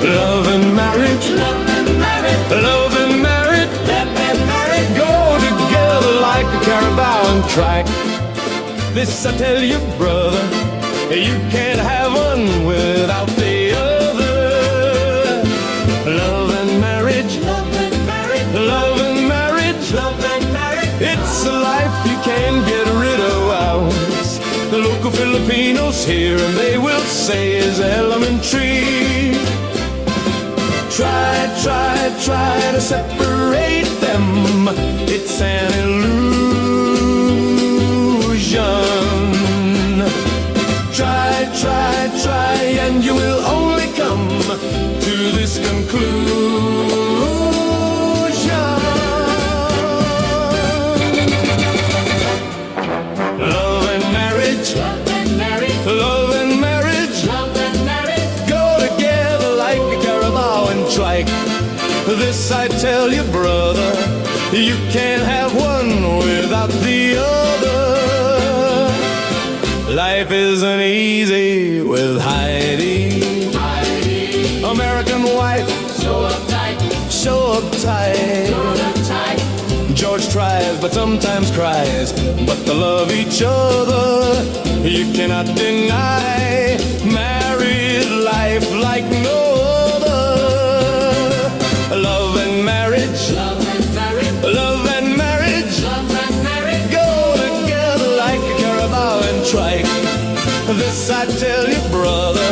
Love and marriage, love and marriage, love and marriage, love and marriage go together like a caravan track. This I tell you, brother, you can't have one without the other. Love and marriage, love and marriage, love and marriage, love and marriage. It's a life you can't get rid of. The local Filipinos here and they will say is elementary. Try to separate them. It's an illusion. Try, and you will only come to this conclusion. Love and marriage, love and marriage, love and marriage, love and marriage go together like a carabao and trike. This I tell you, brother, you can't have one without the other. Life isn't easy with Heidi. Heidi, American wife, so uptight, so uptight, so uptight. George tries but sometimes cries, but they love each other. You cannot deny married life like no other. Love and marriage, love and marriage, love and marriage, love and marriage go together like a carabao and trike. This I tell you, brother,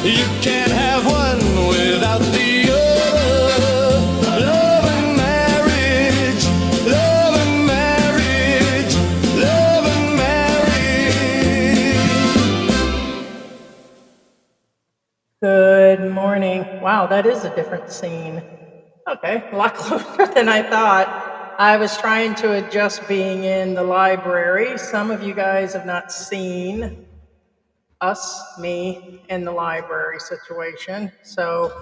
you can't have one without the other. Love and marriage, love and marriage, love and marriage. Good morning. Wow, that is a different scene. Okay, a lot closer than I thought. I was trying to adjust being in the library. Some of you guys have not seen me in the library situation. So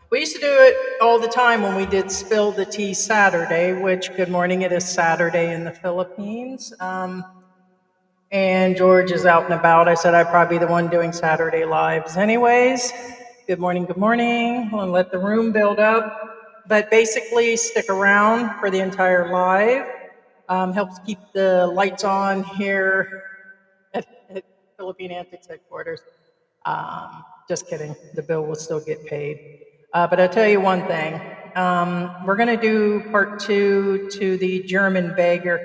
we used to do it all the time when we did Spill the Tea Saturday, which, good morning, it is Saturday in the Philippines. And George is out and about. I said I'd probably be the one doing Saturday lives anyways. Good morning, good morning. I'll let the room build up. But basically, stick around for the entire live. Helps keep the lights on here at Philippine Antics headquarters. Just kidding. The bill will still get paid. But I'll tell you one thing. We're going to do part 2 to the German Beggar.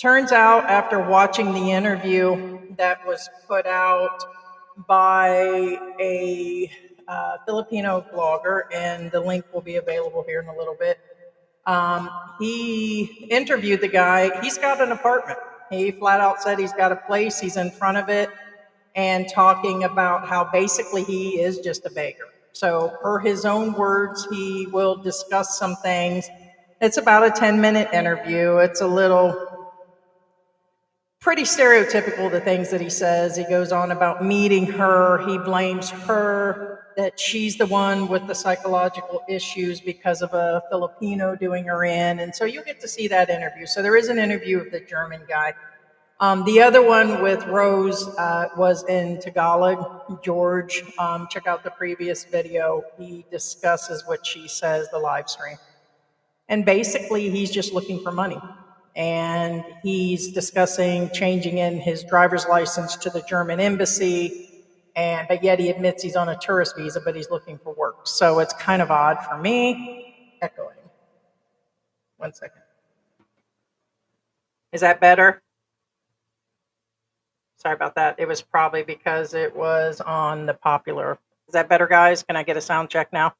Turns out, after watching the interview that was put out by a Filipino blogger, and the link will be available here in a little bit. He interviewed the guy. He's got an apartment. He flat out said he's got a place. He's in front of it and talking about how basically he is just a beggar. So per his own words, he will discuss some things. It's about a 10-minute interview. It's a little pretty stereotypical, the things that he says. He goes on about meeting her. He blames her, that she's the one with the psychological issues because of a Filipino doing her in. And so you get to see that interview. So there is an interview with the German guy. The other one with Rose was in Tagalog. George, check out the previous video. He discusses what she says, the live stream. And basically, he's just looking for money. And he's discussing changing in his driver's license to the German embassy. But yet he admits he's on a tourist visa, but he's looking for work. So it's kind of odd for me. Echoing. 1 second. Is that better? Sorry about that. It was probably because it was on the popular. Is that better, guys? Can I get a sound check now?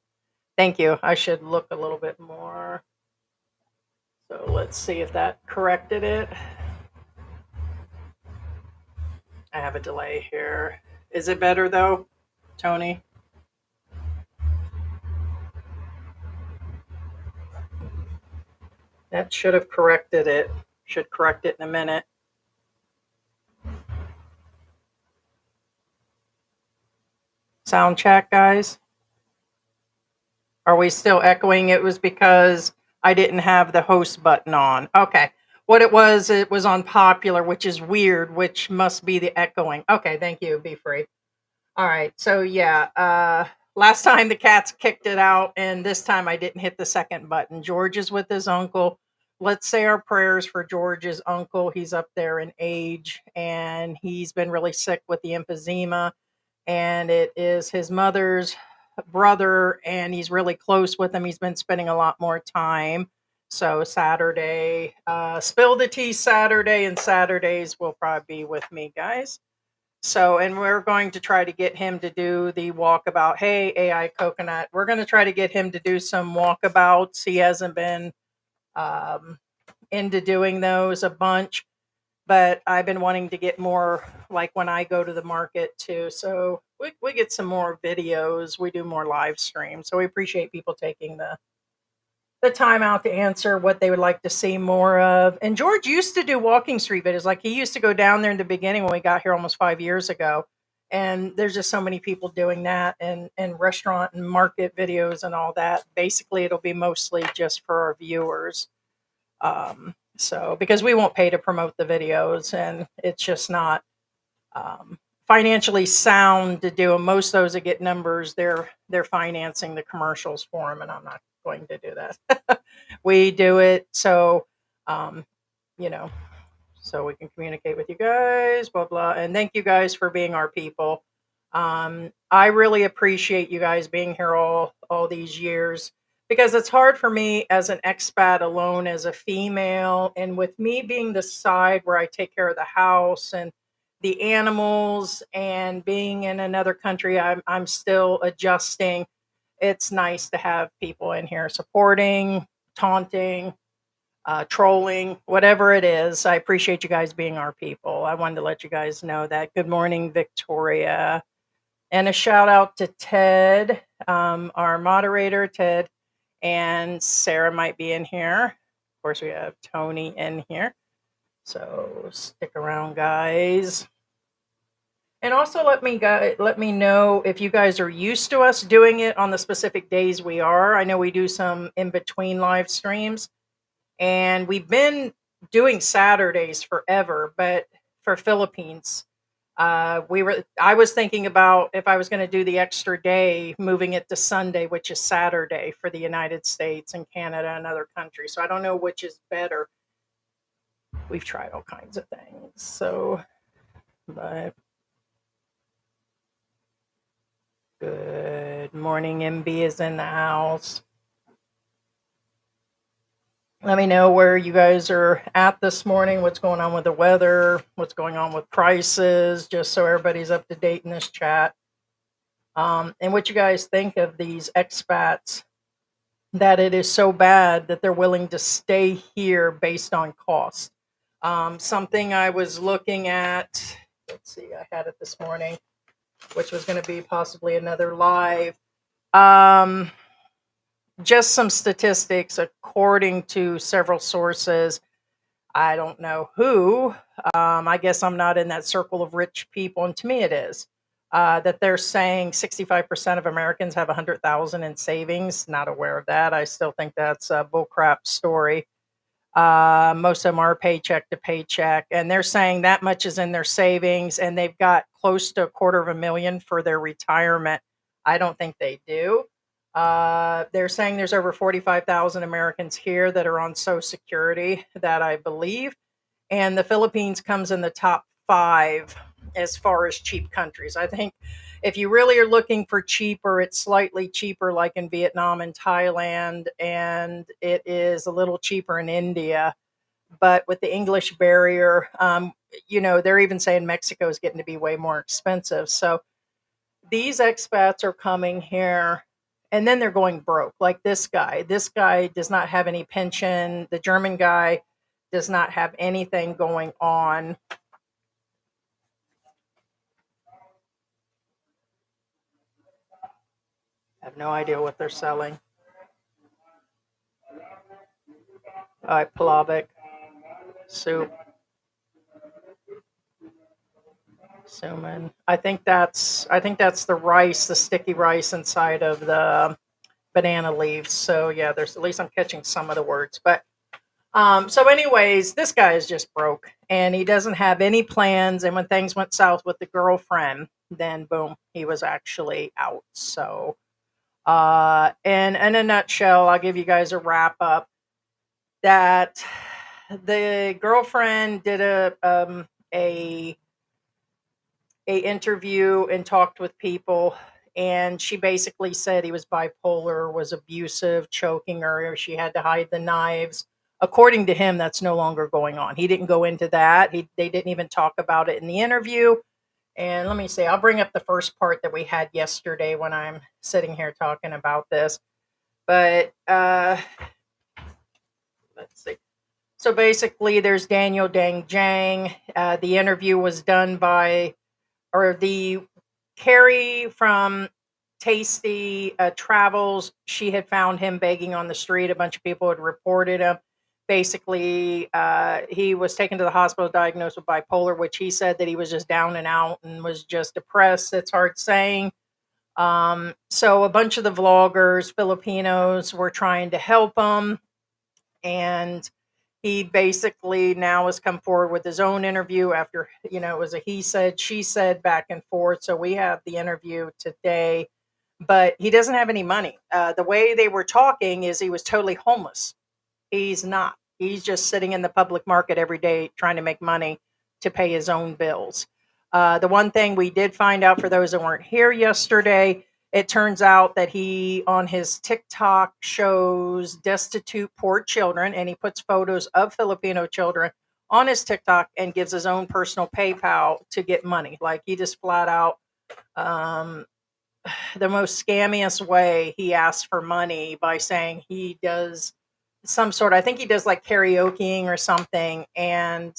Thank you. I should look a little bit more. So let's see if that corrected it. I have a delay here. Is it better though, Tony? That should have corrected it. Should correct it in a minute. Sound check, guys. Are we still echoing? It was because I didn't have the host button on. Okay. What it was on popular, which is weird, which must be the echoing. Okay, thank you. Be free. All right. So yeah, last time the cats kicked it out, and this time I didn't hit the second button. George is with his uncle. Let's say our prayers for George's uncle. He's up there in age, and he's been really sick with the emphysema, and it is his mother's brother, and he's really close with him. He's been spending a lot more time. So Saturday, spill the tea Saturday, and Saturdays will probably be with me, guys. So, and we're going to try to get him to do the walkabout. Hey, AI Coconut, we're going to try to get him to do some walkabouts. He hasn't been um, into doing those a bunch, but I've been wanting to get more like when I go to the market too. So we get some more videos. We do more live streams. So we appreciate people taking the time out to answer what they would like to see more of. And George used to do walking street videos. Like he used to go down there in the beginning when we got here almost 5 years ago. And there's just so many people doing that and restaurant and market videos and all that. Basically, it'll be mostly just for our viewers. So because we won't pay to promote the videos, and it's just not financially sound to do them. Most of those that get numbers, they're financing the commercials for them, and I'm not going to do that. We do it so um, you know, so we can communicate with you guys, blah blah. And thank you guys for being our people. I really appreciate you guys being here all these years, because it's hard for me as an expat alone as a female, and with me being the side where I take care of the house and the animals, and being in another country, I'm still adjusting. It's nice to have people in here supporting, taunting, trolling, whatever it is. I appreciate you guys being our people. I wanted to let you guys know that. Good morning, Victoria. And a shout out to Ted, our moderator, Ted, and Sarah might be in here. Of course, we have Tony in here. So stick around, guys. And also let me know if you guys are used to us doing it on the specific days we are. I know we do some in between live streams, and we've been doing Saturdays forever, but for Philippines, I was thinking about if I was going to do the extra day, moving it to Sunday, which is Saturday for the United States and Canada and other countries. So I don't know which is better. We've tried all kinds of things. So, but good morning, MB is in the house. Let me know where you guys are at this morning, what's going on with the weather, what's going on with prices, just so everybody's up to date in this chat. And what you guys think of these expats, that it is so bad that they're willing to stay here based on cost. Something I was looking at, let's see, I had it this morning, which was going to be possibly another live. Just some statistics according to several sources. I don't know who. I guess I'm not in that circle of rich people, and to me it is. That they're saying 65% of Americans have 100,000 in savings. Not aware of that. I still think that's a bullcrap story. Most of them are paycheck to paycheck, and they're saying that much is in their savings, and they've got close to $250,000 for their retirement. I don't think they do. They're saying there's over 45,000 Americans here that are on Social Security, that I believe. And the Philippines comes in the top 5 as far as cheap countries. I think if you really are looking for cheaper, it's slightly cheaper like in Vietnam and Thailand, and it is a little cheaper in India. But with the English barrier, they're even saying Mexico is getting to be way more expensive. So these expats are coming here, and then they're going broke. Like this guy. This guy does not have any pension. The German guy does not have anything going on. I have no idea what they're selling. All right, Plavik. Soup. Suman. I think that's the rice, the sticky rice inside of the banana leaves. So yeah, there's at least I'm catching some of the words. But so anyways, this guy is just broke, and he doesn't have any plans. And when things went south with the girlfriend, then boom, he was actually out. So And in a nutshell, I'll give you guys a wrap up that the girlfriend did a interview and talked with people, and she basically said he was bipolar, was abusive, choking her, she had to hide the knives. According to him, that's no longer going on. He didn't go into that. They didn't even talk about it in the interview. And let me see, I'll bring up the first part that we had yesterday when I'm sitting here talking about this. But let's see. So basically, there's Daniel Dang Jang. The interview was done by, or the Carrie from Tasty Travels. She had found him begging on the street. A bunch of people had reported him. Basically, he was taken to the hospital diagnosed with bipolar, which he said that he was just down and out and was just depressed. It's hard saying. So a bunch of the vloggers, Filipinos, were trying to help him. And he basically now has come forward with his own interview after, it was a he said, she said back and forth. So we have the interview today, but he doesn't have any money. The way they were talking is he was totally homeless. He's not. He's just sitting in the public market every day trying to make money to pay his own bills. The one thing we did find out for those that weren't here yesterday, it turns out that he, on his TikTok, shows destitute, poor children, and he puts photos of Filipino children on his TikTok and gives his own personal PayPal to get money. Like, he just flat out, the most scammiest way, he asks for money by saying he does some sort, I think he does like karaokeing or something. And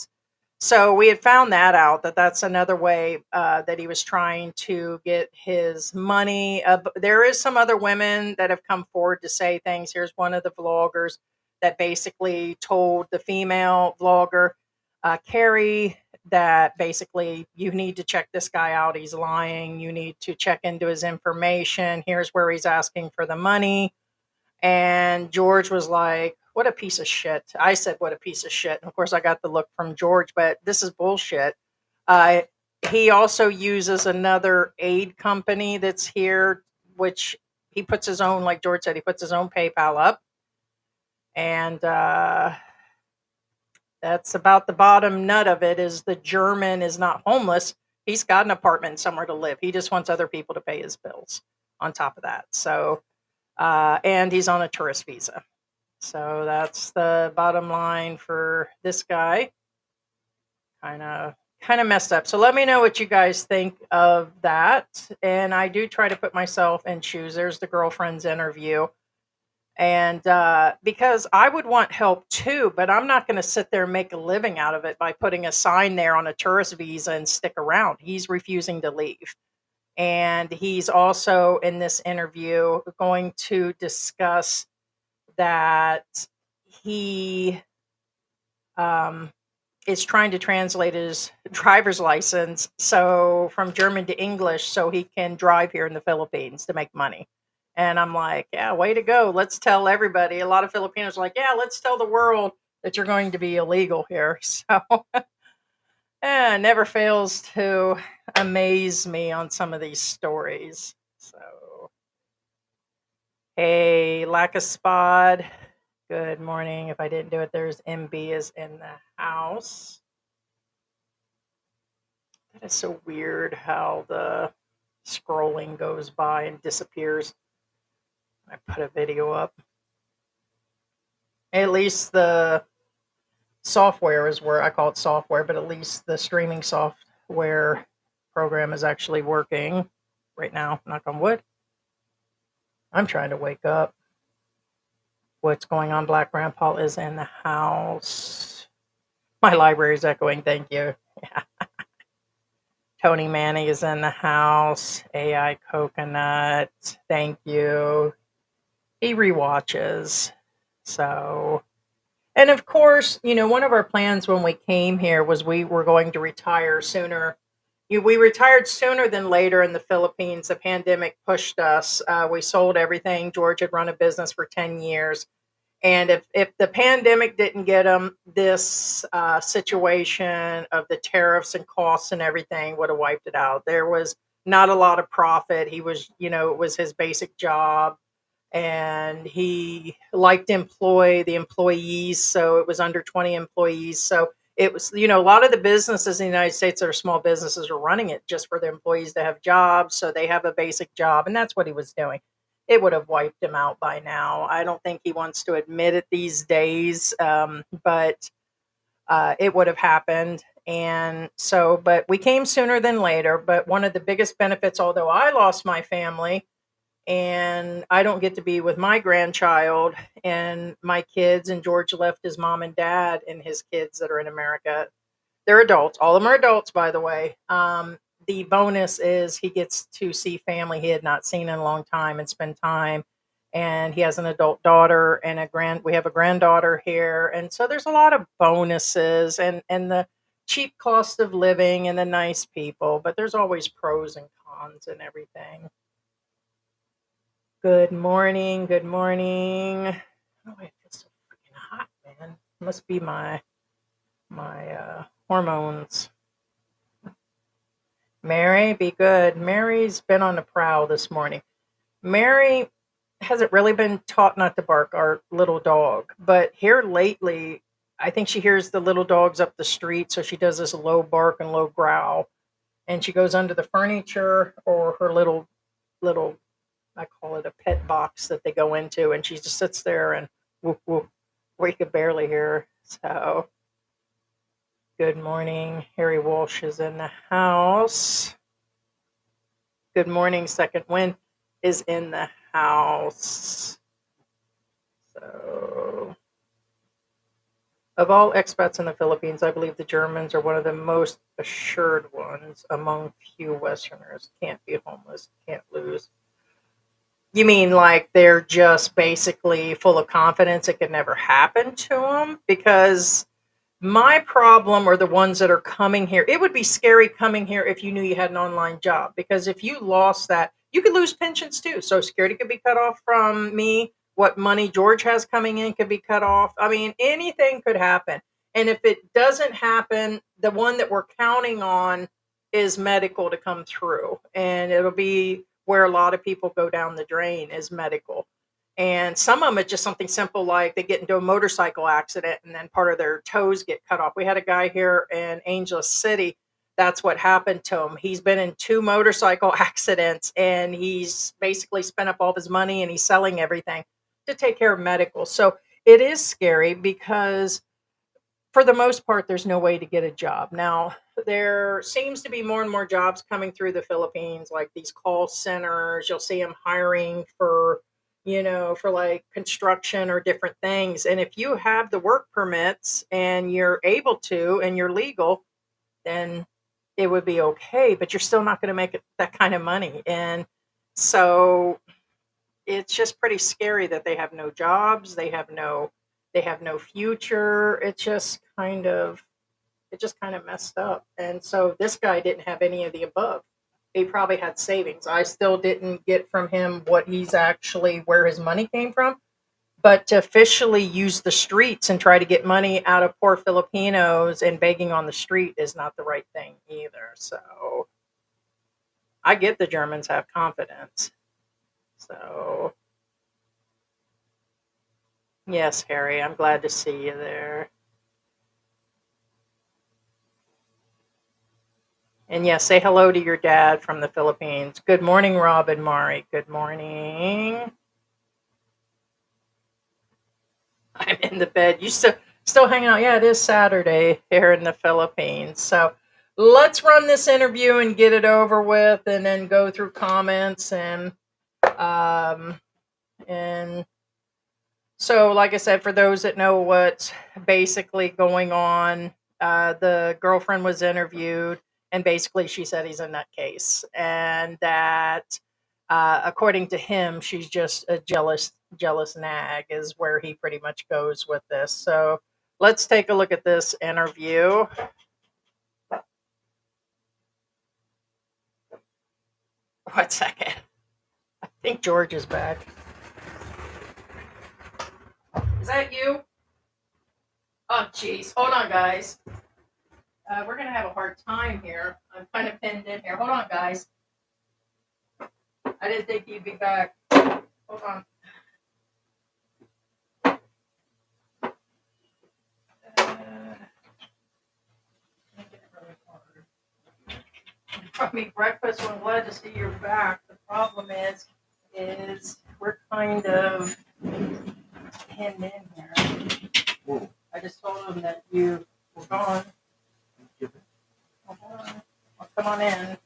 so we had found that out, that that's another way that he was trying to get his money. There is some other women that have come forward to say things. Here's one of the vloggers that basically told the female vlogger, Carrie, that basically you need to check this guy out. He's lying. You need to check into his information. Here's where he's asking for the money. And George was like, what a piece of shit. I said, what a piece of shit. And of course, I got the look from George, but this is bullshit. He also uses another aid company that's here, which he puts his own, like George said, he puts his own PayPal up. And that's about the bottom nut of it, is the German is not homeless. He's got an apartment somewhere to live. He just wants other people to pay his bills on top of that. So, and he's on a tourist visa. So that's the bottom line for this guy. Kind of messed up. So let me know what you guys think of that. And I do try to put myself in shoes. There's the girlfriend's interview. And because I would want help too, but I'm not going to sit there and make a living out of it by putting a sign there on a tourist visa and stick around. He's refusing to leave. And he's also in this interview going to discuss that he is trying to translate his driver's license from German to English so he can drive here in the Philippines to make money. And I'm like, yeah, way to go. Let's tell everybody. A lot of Filipinos are like, yeah, let's tell the world that you're going to be illegal here. So it never fails to amaze me on some of these stories. So, hey, lack of spod. Good morning. If I didn't do it, there's MB is in the house. That is so weird how the scrolling goes by and disappears. I put a video up. At least the software is where I call it software, but at least the streaming software program is actually working right now. Knock on wood. I'm trying to wake up. What's going on? Black Grandpa is in the house. My library is echoing. Thank you. Yeah. Tony Manning is in the house. AI Coconut. Thank you. He rewatches. So, and of course, one of our plans when we came here was we were going to retire sooner. We retired sooner than later in the Philippines. The pandemic pushed us. We sold everything. George had run a business for 10 years. And if the pandemic didn't get him, this situation of the tariffs and costs and everything would have wiped it out. There was not a lot of profit. He was, it was his basic job, and he liked to employ the employees. So it was under 20 employees. So it was, a lot of the businesses in the United States that are small businesses are running it just for their employees to have jobs. So they have a basic job, and that's what he was doing. It would have wiped him out by now. I don't think he wants to admit it these days, but it would have happened. And so, but we came sooner than later. But one of the biggest benefits, although I lost my family and I don't get to be with my grandchild and my kids, and George left his mom and dad and his kids that are in America. They're adults. All of them are adults, by the way. The bonus is he gets to see family he had not seen in a long time and spend time. And he has an adult daughter and we have a granddaughter here. And so there's a lot of bonuses and the cheap cost of living and the nice people, but there's always pros and cons and everything. Good morning. Good morning. Oh, I feel so freaking hot, man. Must be my hormones. Mary, be good. Mary's been on the prowl this morning. Mary hasn't really been taught not to bark, our little dog, but here lately, I think she hears the little dogs up the street, so she does this low bark and low growl, and she goes under the furniture or her little, I call it a pet box that they go into, and she just sits there and whoop, whoop, where you could barely hear her. So, good morning. Harry Walsh is in the house. Good morning. Second Wind is in the house. So, of all expats in the Philippines, I believe the Germans are one of the most assured ones among few Westerners. Can't be homeless, can't lose. You mean like they're just basically full of confidence it could never happen to them? Because my problem are the ones that are coming here. It would be scary coming here if you knew you had an online job, because if you lost that, you could lose pensions too. Social Security could be cut off from me. What money George has coming in could be cut off. I mean, anything could happen. And if it doesn't happen, the one that we're counting on is medical to come through. And it'll be where a lot of people go down the drain is medical. And some of them, it's just something simple like they get into a motorcycle accident and then part of their toes get cut off. We had a guy here in Angeles City. That's what happened to him. He's been in 2 motorcycle accidents and he's basically spent up all of his money and he's selling everything to take care of medical. So it is scary because for the most part, there's no way to get a job. Now, there seems to be more and more jobs coming through the Philippines, like these call centers. You'll see them hiring for like construction or different things. And if you have the work permits and you're able to and you're legal, then it would be okay, but you're still not going to make that kind of money. And so it's just pretty scary that they have no jobs, they have no future. It just kind of messed up. And so this guy didn't have any of the above. He probably had savings. I still didn't get from him where his money came from. But to officially use the streets and try to get money out of poor Filipinos and begging on the street is not the right thing either. So I get the Germans have confidence. So yes, Harry, I'm glad to see you there. And yes, say hello to your dad from the Philippines. Good morning, Rob and Mari. Good morning. I'm in the bed. You still hanging out? Yeah, it is Saturday here in the Philippines. So let's run this interview and get it over with, and then go through comments and so, like I said, for those that know what's basically going on, the girlfriend was interviewed, and basically she said he's a nutcase, and that according to him, she's just a jealous nag, is where he pretty much goes with this. So let's take a look at this interview. One second. I think George is back. Is that you? Oh, jeez. Hold on, guys. We're going to have a hard time here. I'm kind of pinned in here. Hold on, guys. I didn't think you'd be back. Hold on. I mean, breakfast. I'm glad to see you're back. The problem is we're kind of hemmed in here. I just told him that you were gone. Hold on. Well, come on in.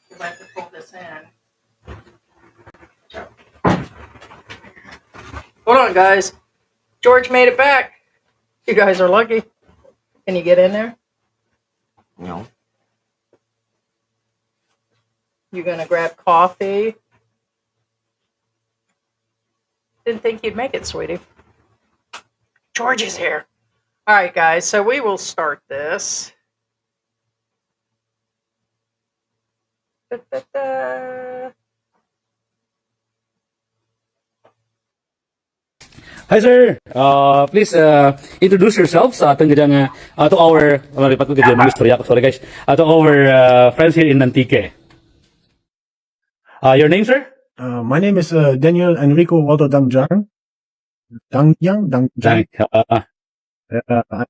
Because I have to pull this in. Hold on, guys. George made it back. You guys are lucky. Can you get in there? No. You gonna grab coffee? Didn't think you'd make it, sweetie. George is here. All right, guys. So we will start this. Da-da-da. Hi sir, please introduce yourselves to our malipat ko ganyan, mga istorya ko, sorry guys, to our friends here in Antique. Your name, sir? My name is Daniel Enrico Waldo Dangjang. Dangjang.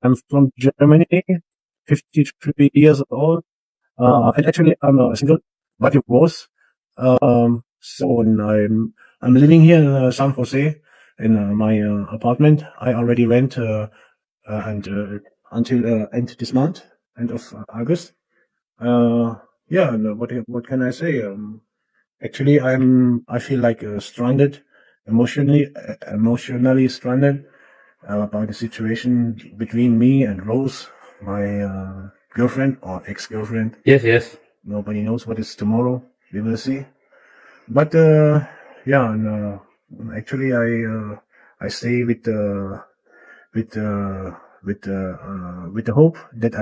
I'm from Germany, 53 years old. And actually, I'm single, but divorced. So I'm living here in San Jose in my apartment. I already rent and until end this month, end of August. Yeah. And, what can I say? Actually, I feel like stranded, emotionally stranded about the situation between me and Rose, my girlfriend or ex-girlfriend. Yes. Nobody knows what is tomorrow. We will see. But yeah, and, actually, I stay with the hope that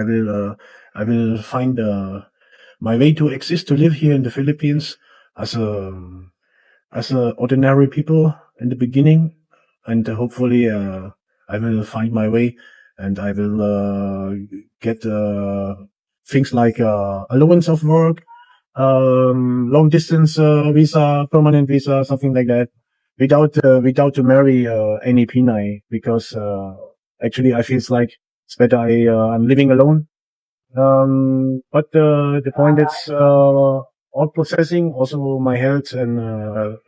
I will find my way to exist, to live here in the Philippines as a ordinary people in the beginning, and hopefully I will find my way, and I will get things like allowance of work, long distance visa, permanent visa, something like that, without to marry any Pinay, because actually I feels like it's better I'm living alone. But the point is all processing, also my health and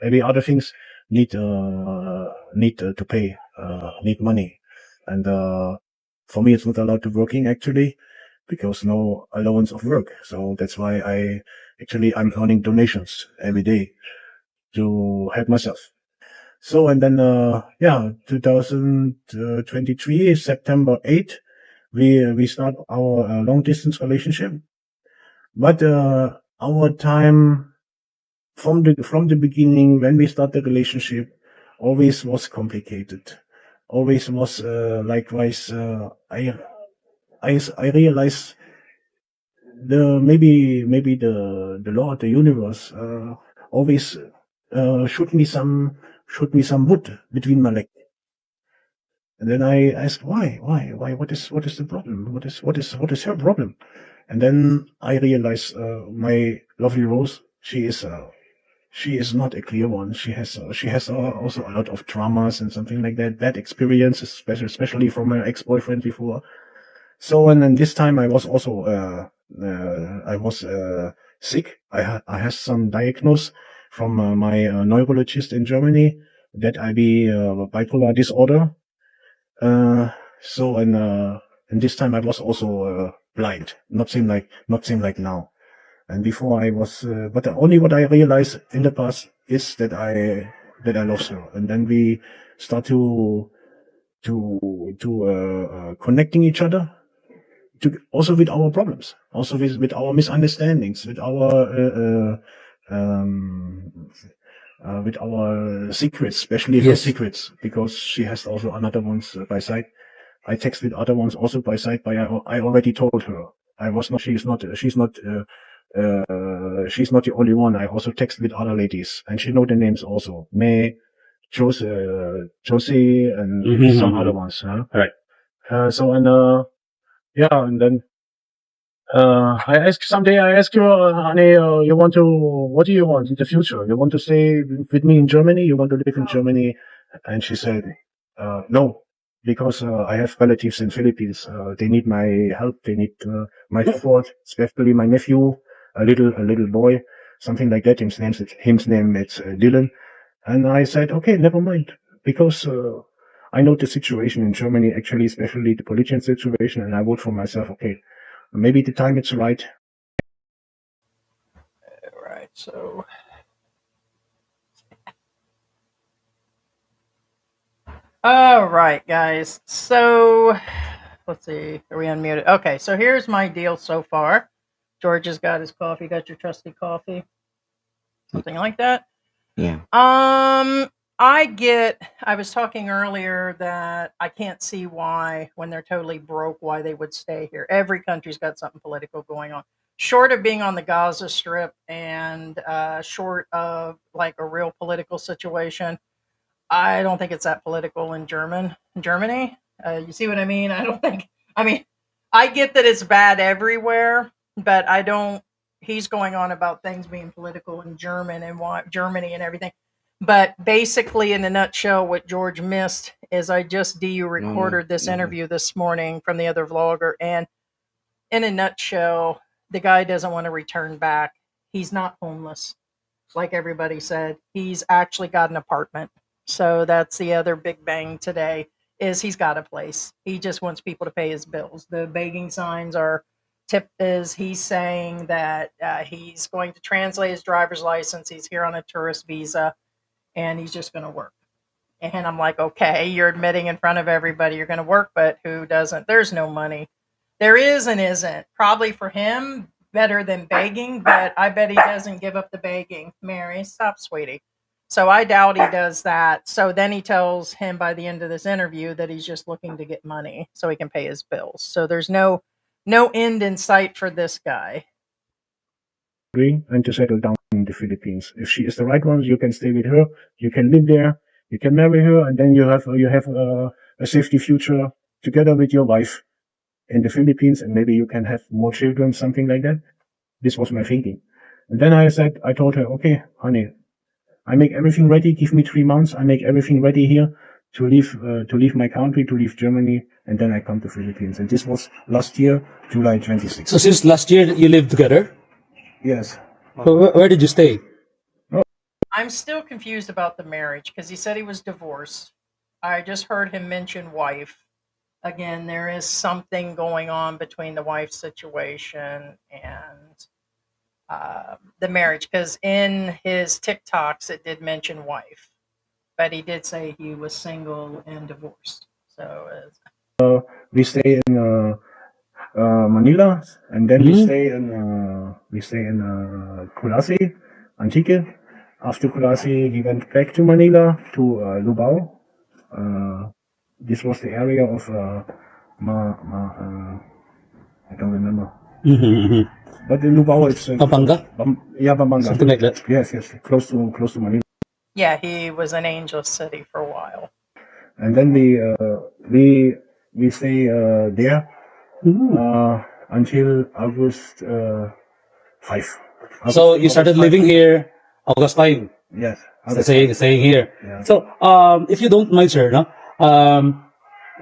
every other things need to pay, need money, and for me it's not allowed to working actually, because no allowance of work. So that's why I'm earning donations every day to help myself. So, and then 2023 September 8th, we start our long distance relationship. But our time from the beginning, when we start the relationship, always was complicated. Always was likewise. I realize maybe the Lord, the universe, always shoot me some wood between my legs. And then I asked, why? What is the problem? What is her problem? And then I realized, my lovely Rose, she is not a clear one. She has also a lot of traumas and something like that, bad experiences, especially from her ex-boyfriend before. So, and then this time I was also, sick. I had some diagnosis from my neurologist in Germany that I be bipolar disorder. So, and this time I was also blind. Not seem like now. And before I was, but only what I realized in the past is that I lost her. And then we start to connecting each other, also with our problems, also with our misunderstandings, with our secrets, especially her secrets, because she has also another ones by side. I text with other ones also by side, but I already told her she's not the only one. I also text with other ladies, and she know the names also. May, Josie, and some other ones. Huh? Right. So, and and then I ask someday. I ask you, honey, what do you want in the future? You want to stay with me in Germany? You want to live in Germany? And she said, no, because I have relatives in Philippines. They need my help. They need my support, especially my nephew, a little boy, something like that. His name is Dylan. And I said, okay, never mind, because I know the situation in Germany, actually, especially the political situation, and I vote for myself. Okay, maybe the time is right. Right. So, all right, guys. So, let's see. Are we unmuted? Okay. So here's my deal so far. George has got his coffee. Got your trusty coffee. Something like that. Yeah. I was talking earlier that I can't see why, when they're totally broke, why they would stay here. Every country's got something political going on. Short of being on the Gaza Strip and short of like a real political situation, I don't think it's that political in Germany. You see what I mean? I don't think. I mean, I get that it's bad everywhere, but I don't. He's going on about things being political in Germany and everything. But basically, in a nutshell, what George missed is I just recorded this interview this morning from the other vlogger, and in a nutshell, the guy doesn't want to return back. He's not homeless, like everybody said. He's actually got an apartment. So that's the other big bang today, is he's got a place. He just wants people to pay his bills. The begging signs are he's saying that he's going to translate his driver's license. He's here on a tourist visa, and he's just going to work. And I'm like, okay, you're admitting in front of everybody you're going to work, but who doesn't? There's no money. There is and isn't. Probably for him, better than begging, but I bet he doesn't give up the begging. Mary, stop, sweetie. So I doubt he does that. So then he tells him by the end of this interview that he's just looking to get money so he can pay his bills. So there's no end in sight for this guy. And to settle down in the Philippines. If she is the right one, you can stay with her. You can live there. You can marry her, and then you have a safety future together with your wife in the Philippines, and maybe you can have more children, something like that. This was my thinking. And then I told her, okay, honey, I make everything ready. Give me 3 months. I make everything ready here to leave my country, to leave Germany, and then I come to Philippines. And this was last year, July 26th. So since last year you lived together? Yes. So where did you stay? I'm still confused about the marriage because he said he was divorced. I just heard him mention wife. Again, there is something going on between the wife situation and the marriage, because in his TikToks it did mention wife, but he did say he was single and divorced. So We stay in Manila, and then we stay in Kulasi, Antique. After Kulasi, we went back to Manila to Lubao. This was the area of I don't remember. But in Lubao, it's Pampanga? Pampanga. Something like that. Yes, close to Manila. yeah, he was in Angel City for a while. And then we stay there until August 5. So you started living here August 5. Yes. Staying here. Yeah. So if you don't mind, sir, no?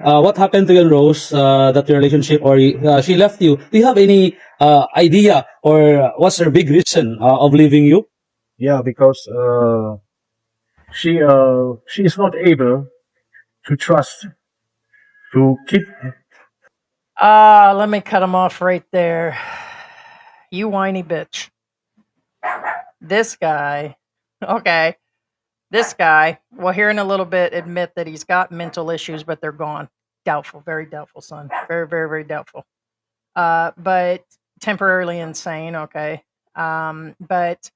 What happened to you and Rose, that your relationship, or she left you? Do you have any idea, or what's her big reason of leaving you? Yeah, because she is not able to trust, to keep. Let me cut him off right there. You whiny bitch. This guy, okay. This guy will here in a little bit admit that he's got mental issues, but they're gone. Doubtful, very doubtful, son. Very, very, very doubtful. But temporarily insane, okay. But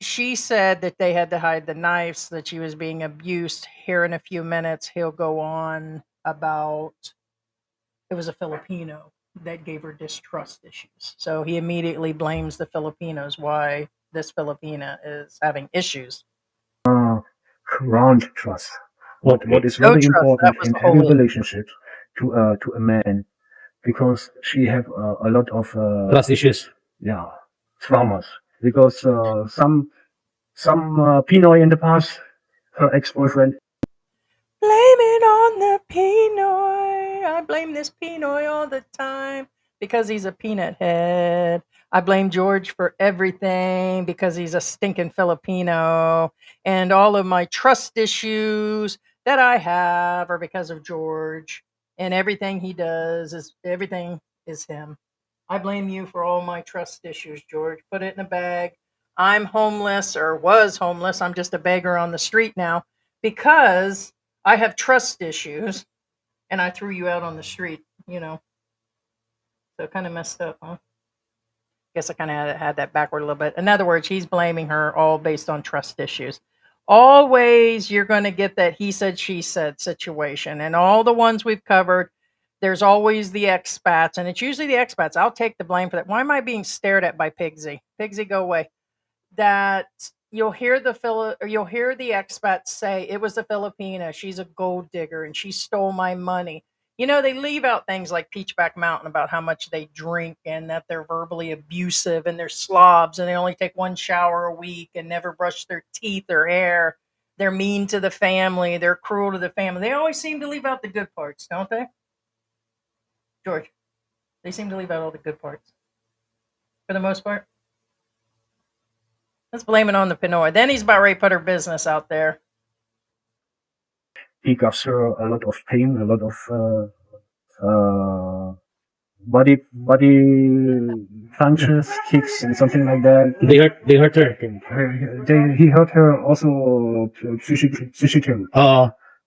she said that they had to hide the knives, that she was being abused. Here in a few minutes, he'll go on about it was a Filipino that gave her distrust issues. So he immediately blames the Filipinos why this Filipina is having issues. Ground trust. What is No very trust, that important was in the whole every issue. relationship to a man, because she have a lot of Trust issues. yeah, traumas. Because some Pinoy in the past, her ex-boyfriend. Blame it on the Pinoy. I blame this Pinoy all the time because he's a peanut head. I blame George for everything because he's a stinking Filipino. And all of my trust issues that I have are because of George. And everything he does everything is him. I blame you for all my trust issues, George. Put it in a bag. I'm homeless or was homeless. I'm just a beggar on the street now because I have trust issues and I threw you out on the street, So kind of messed up, huh? Guess I kind of had that backward a little bit. In other words, he's blaming her all based on trust issues. Always you're going to get that he said, she said situation. And all the ones we've covered, there's always the expats. And it's usually the expats. I'll take the blame for that. Why am I being stared at by Pigsy? Pigsy, go away. That you'll hear the expats say it was a Filipina. She's a gold digger and she stole my money. They leave out things like Peachback Mountain about how much they drink and that they're verbally abusive and they're slobs and they only take one shower a week and never brush their teeth or hair. They're mean to the family. They're cruel to the family. They always seem to leave out the good parts, don't they? George, they seem to leave out all the good parts for the most part. Let's blame it on the Pinoy. Then he's about ready to put her business out there. He gives her a lot of pain, a lot of body punches, kicks, and something like that. They hurt her. He hurt her also physically.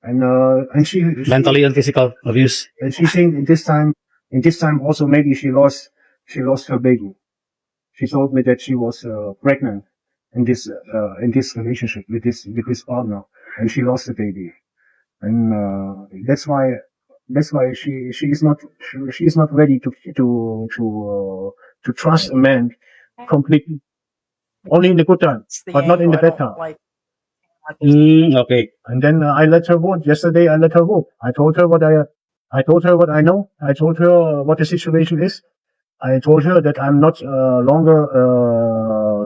And she Mentally and physical abuse. And she think in this time also maybe she lost her baby. She told me that she was pregnant in this relationship with this partner, and she lost the baby. And that's why she is not ready to trust a man completely. Only in the good time, but not in the bad time. Okay. And then I let her go. Yesterday I let her go. I told her what I know. I told her what the situation is. I told her that I'm not longer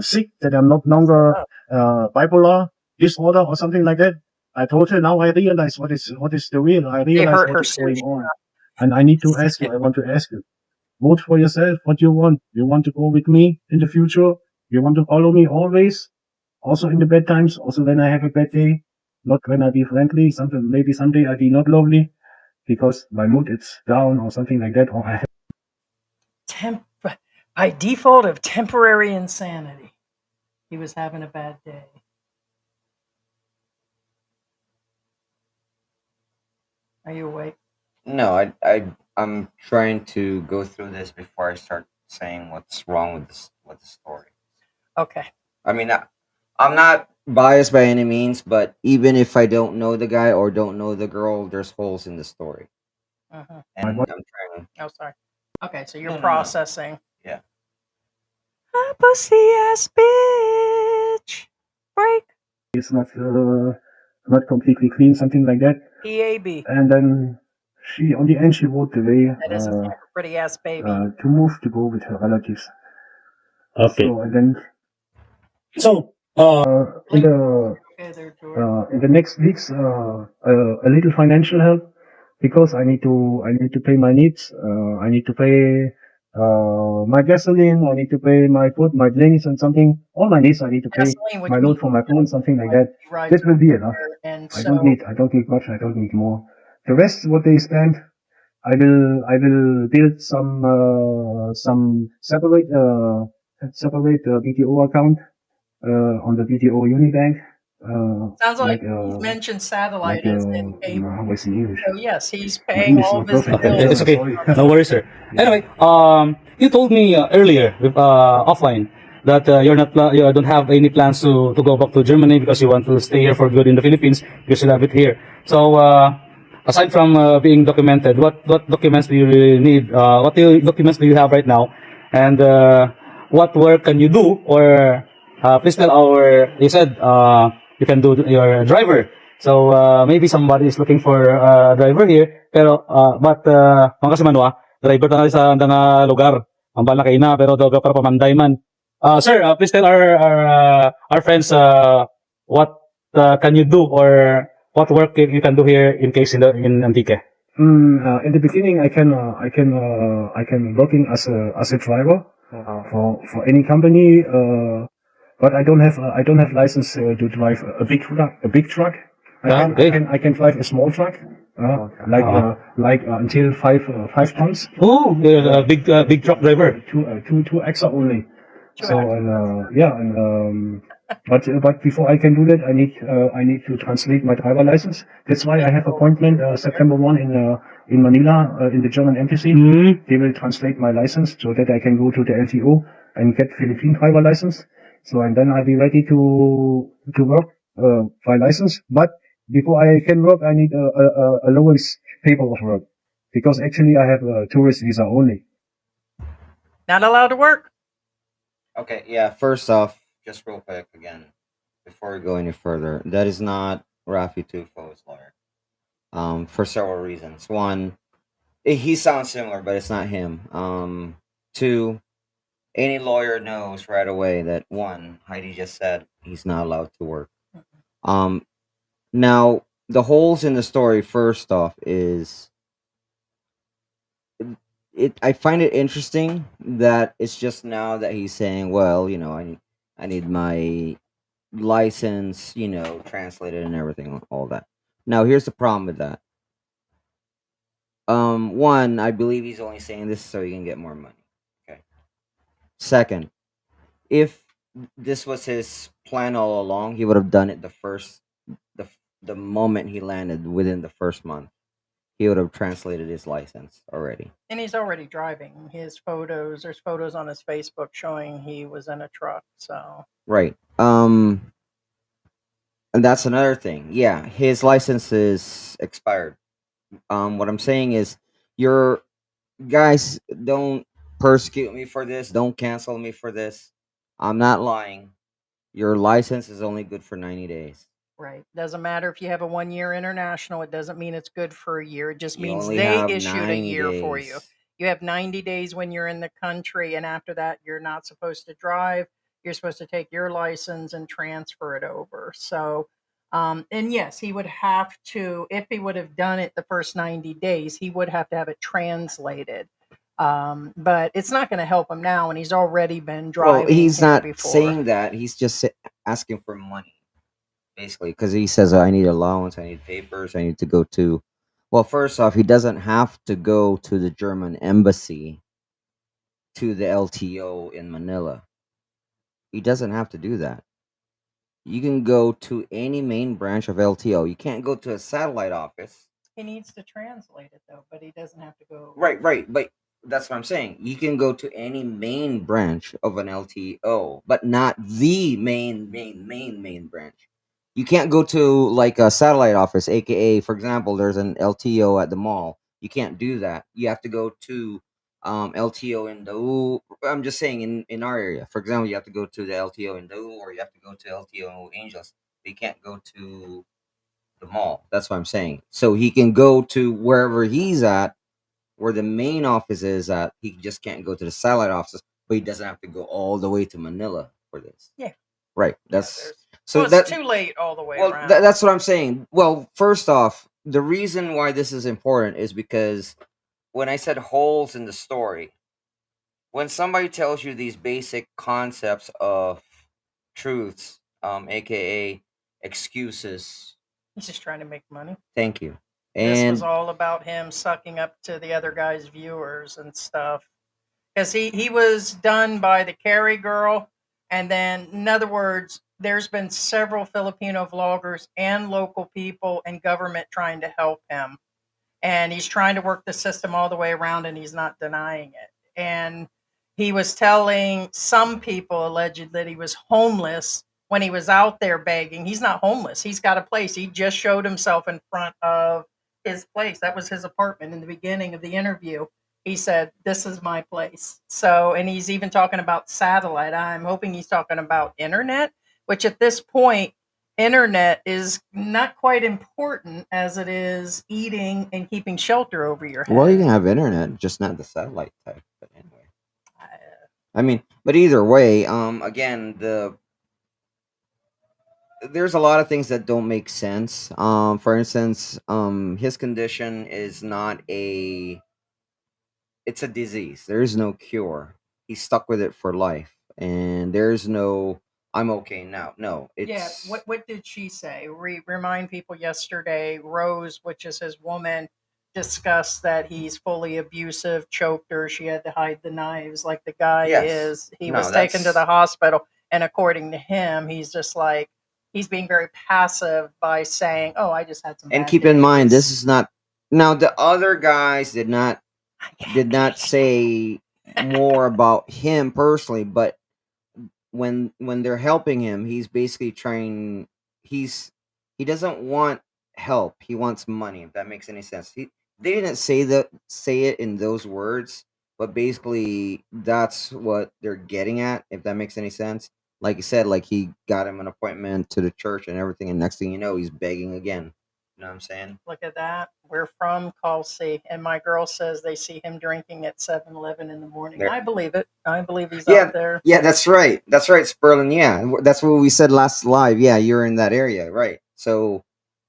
sick, that I'm not longer bipolar disorder or something like that. I told her now I realize what is the real. I realize what is going on. And I need to ask you, I want to ask you, vote for yourself what you want. You want to go with me in the future? You want to follow me always? Also in the bad times, also when I have a bad day, not when I be friendly, maybe someday I be not lovely, because my mood is down or something like that, or I have by default of temporary insanity. He was having a bad day. Are you awake? No, I'm trying to go through this before I start saying what's wrong with the story. Okay. I mean, I'm not biased by any means, but even if I don't know the guy or don't know the girl, there's holes in the story. Uh-huh. And I'm trying. Oh, sorry. Okay, so you're No. processing. Yeah. A pussy ass bitch. Break. it's not completely clean, something like that. EAB. And then on the end, she walked away That is a pretty ass baby. to move to go with her relatives. Okay. So, and then So, in the next weeks, a little financial help, because I need to pay my needs. I need to pay my gasoline. I need to pay my food, my drinks, and something. All my needs I need to pay. Gasoline, which My load for my phone, something like that. rides That will be enough. and I so don't need much. I don't need more. The rest, what they spend, I will build some separate BTO account on the BTO Unibank. sounds like he's mentioned satellite as in cable. How is in English? So yes, he's paying all of his Perfect. bills. it's okay. No worries, sir. Anyway, you told me earlier, offline, that you don't have any plans to go back to Germany because you want to stay here for good in the Philippines because you love it here. So, aside from being documented, what documents do you really need? What documents do you have right now? And what work can you do? Or please tell you said you can do your driver. So maybe somebody is looking for a driver here. Pero but mga kasimanwa, driver na sa nga lugar. Ang bala kay na pero doga para pamanday man. Sir, please tell our friends what can you do or what work you can do here in case in Antique. In the beginning, I can working as a driver for any company, but I don't have license to drive a big truck. I can drive a small truck, like until 5 tons. Oh, you're a big truck driver. Two extra only. So but before I can do that, I need to translate my driver license. That's why I have appointment September 1 in Manila in the German embassy. They will translate my license so that I can go to the LTO and get Philippine driver license. So and then I'll be ready to work by license. But before I can work, I need a lowest paper of work because actually I have a tourist visa only. Not allowed to work. Okay, yeah. First off, just real quick again, before we go any further, that is not Rafi Tufo's lawyer. For several reasons. One, he sounds similar, but it's not him. Two, any lawyer knows right away that one, Heidi just said he's not allowed to work. Now the holes in the story. First off, is I find it interesting that it's just now that he's saying, well, I need my license, translated and everything, all that. Now, here's the problem with that. One, I believe he's only saying this so he can get more money. Okay. Second, if this was his plan all along, he would have done it the moment he landed within the first month. He would have translated his license already. And he's already driving. There's photos on his Facebook showing he was in a truck. So Right. And that's another thing. Yeah, his license is expired. What I'm saying is, your guys, don't persecute me for this. Don't cancel me for this. I'm not lying. Your license is only good for 90 days. right. Doesn't matter if you have a 1-year international, it doesn't mean it's good for a year. It just You means only they have issued a 90 year for you. days. You have 90 days when you're in the country, and after that, you're not supposed to drive. You're supposed to take your license and transfer it over. So, and yes, he would have to, if he would have done it the first 90 days, he would have to have it translated. But it's not going to help him now, and he's already been Well, driving he's here not before. saying that. He's just asking for money, basically, because he says, I need allowance, I need papers, I need to go to. Well, first off, he doesn't have to go to the German embassy to the LTO in Manila. He doesn't have to do that. You can go to any main branch of LTO. You can't go to a satellite office. He needs to translate it though, but he doesn't have to go. Right. But that's what I'm saying. You can go to any main branch of an LTO, but not the main branch. You can't go to like a satellite office, aka, for example, there's an LTO at the mall. You can't do that. You have to go to LTO in the. I'm just saying in our area. For example, you have to go to the LTO in the, or you have to go to LTO Angels. But you can't go to the mall. That's what I'm saying. So he can go to wherever he's at, where the main office is at. He just can't go to the satellite offices, but he doesn't have to go all the way to Manila for this. Yeah. Right. Yeah, That's so it's too late all the way around. that's what I'm saying. Well, first off, the reason why this is important is because when I said holes in the story, when somebody tells you these basic concepts of truths, aka excuses. He's just trying to make money. Thank you. This was And all about him sucking up to the other guy's viewers and stuff. Because he was done by the Carrie girl. And then, in other words, there's been several Filipino vloggers and local people and government trying to help him. And he's trying to work the system all the way around, and he's not denying it. And he was telling some people alleged that he was homeless when he was out there begging. He's not homeless. He's got a place. He just showed himself in front of his place. That was his apartment in the beginning of the interview. He said, "This is my place." So, and he's even talking about satellite. I'm hoping he's talking about internet, which at this point, internet is not quite important as it is eating and keeping shelter over your head. Well, you can have internet, just not the satellite type. But anyway, I mean, but either way, again, there's a lot of things that don't make sense. For instance, his condition is not a, it's a disease. There is no cure. He's stuck with it for life, and there's no I'm okay now. No, Yeah, it's what did she say? Remind people yesterday, Rose, which is his woman, discussed that he's fully abusive, choked her, she had to hide the knives like the guy yes. is. He No, was taken to the that's hospital, and according to him, he's just like he's being very passive by saying, "Oh, I just had some and bad keep in mind this days." is not now the other guys did not say more about him personally, but when they're helping him, he's basically trying. He doesn't want help. He wants money. If that makes any sense. They didn't say it in those words, but basically that's what they're getting at. If that makes any sense. Like you said, like he got him an appointment to the church and everything, and next thing you know, he's begging again. You know what I'm saying? Look at that. We're from Culsey, and my girl says they see him drinking at 7-Eleven in the morning. There. I believe it. I believe he's Yeah, out there. yeah, that's right. That's right, Sperlin. Yeah, that's what we said last live. Yeah, you're in that area, right? So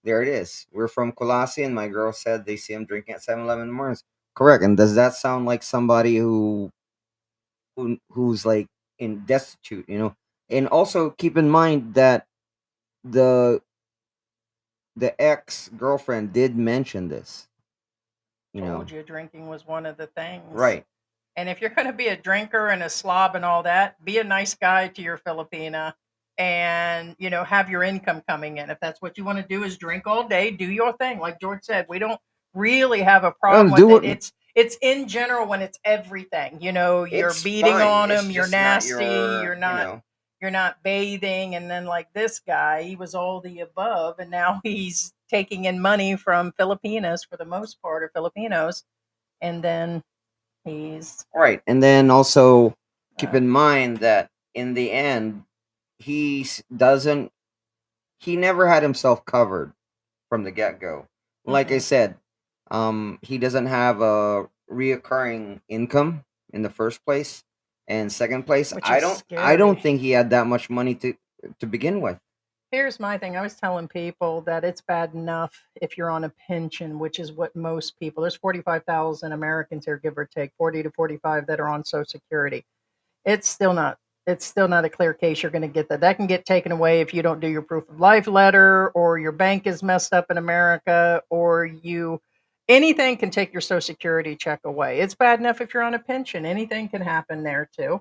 there it is. We're from Colossi, and my girl said they see him drinking at 7-Eleven in the mornings. Correct. And does that sound like somebody who's like in destitute? And also keep in mind that the the ex girlfriend did mention this. Told you drinking was one of the things. Right. And if you're going to be a drinker and a slob and all that, be a nice guy to your Filipina and, have your income coming in. If that's what you want to do is drink all day, do your thing. Like George said, we don't really have a problem do with what it. It's in general when it's everything. You're it's beating fine. on It's them, you're just not nasty, your, you're not bathing, and then like this guy, he was all the above, and now he's taking in money from Filipinas for the most part, or Filipinos, and then he's right. And then also keep in mind that in the end, doesn't he never had himself covered from the get go. Like I said, he doesn't have a reoccurring income in the first place, and second place, which I is don't scary. think he had that much money to begin with. Here's my thing. I was telling people that it's bad enough if you're on a pension, which is what most people. There's 45,000 Americans here, give or take, 40 to 45 that are on Social Security. It's still not. It's still not a clear case you're going to get that. That can get taken away if you don't do your proof of life letter, or your bank is messed up in America, or anything can take your Social Security check away. It's bad enough if you're on a pension. Anything can happen there too.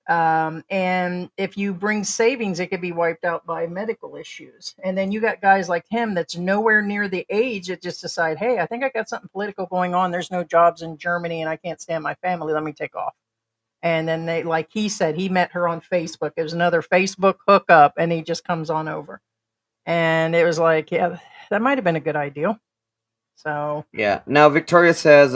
And if you bring savings, it could be wiped out by medical issues. And then you got guys like him that's nowhere near the age that just decide, hey, I think I got something political going on. There's no jobs in Germany and I can't stand my family. Let me take off. And then they, like he said, he met her on Facebook. It was another Facebook hookup, and he just comes on over. And it was like, yeah, that might have been a good idea. So Yeah. Now Victoria says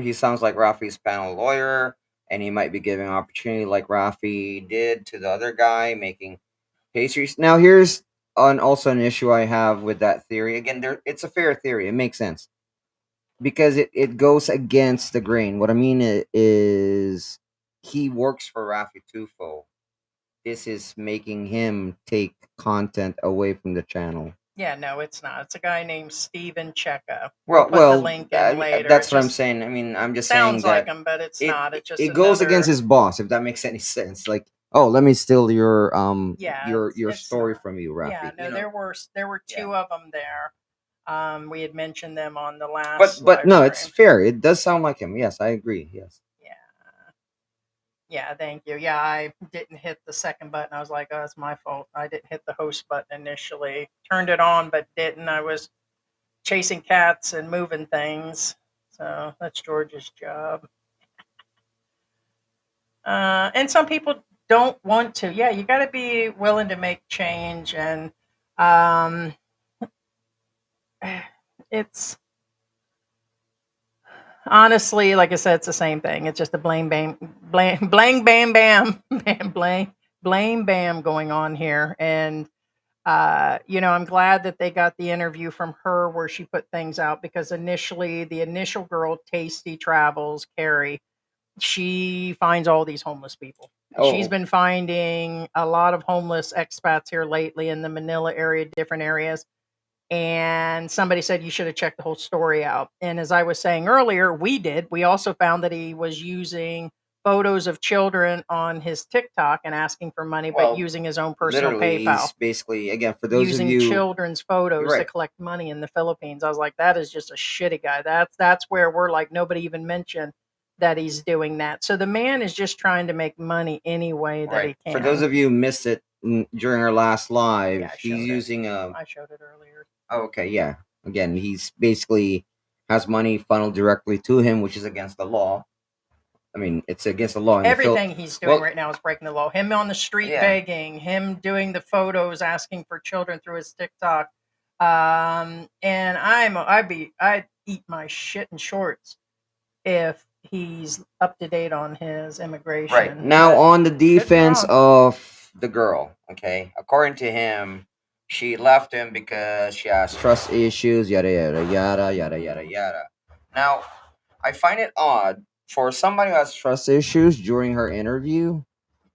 he sounds like Rafi's panel lawyer, and he might be giving opportunity like Rafi did to the other guy making pastries. Now here's also an issue I have with that theory. Again, it's a fair theory. It makes sense because it goes against the grain. What I mean is he works for Rafi Tufo. This is making him take content away from the channel. yeah, no, it's not. It's a guy named Steven Checa. Well, We'll put the link in later. that's It what I'm just saying. I mean, I'm just saying sounds like that him, but it's not. It's just it goes against another. his boss, if that makes any sense. Like, oh, let me steal your Yeah, your it's story not. from you, Rafi. Yeah, no, there were two Yeah. of them there. We had mentioned them on the last. But live no, it's stream. fair. It does sound like him. Yes, I agree. Yes. Yeah. Yeah, thank you. Yeah, I didn't hit the second button. I was like, oh, it's my fault. I didn't hit the host button initially. Turned it on, but didn't. I was chasing cats and moving things. So that's George's job. And some people don't want to. Yeah, you got to be willing to make change. And um, it's honestly, like I said, it's the same thing. It's just a blame, bam, blam, blam, bam, bam, blame, bam going on here. And I'm glad that they got the interview from her where she put things out, because initially, the initial girl, Tasty Travels, Carrie, she finds all these homeless people. She's Oh, been finding a lot of homeless expats here lately in the Manila area, different areas. And somebody said you should have checked the whole story out. And as I was saying earlier, we did. We also found that he was using photos of children on his TikTok and asking for money, but well, using his own personal literally, PayPal, he's basically, again, for those of using you, children's you're photos to right. collect money in the Philippines. I was like, that is just a shitty guy. That's where we're like, nobody even mentioned that he's doing that. So the man is just trying to make money any way that he Right. For those can. of you who missed it during our last live, Yeah, I he's showed it. using I showed it earlier. oh, okay, yeah. Again, he's basically has money funneled directly to him, which is against the law. I mean, it's against the law in the Everything he's doing Well, right now is breaking the law. Him on the street yeah. begging, him doing the photos asking for children through his TikTok. And I'd eat my shit in shorts if he's up to date on his immigration. Right. Now, But on the could be defense wrong. of the girl, okay, according to him, she left him because she has trust issues, yada, yada, yada, yada, yada, yada. Now, I find it odd for somebody who has trust issues during her interview,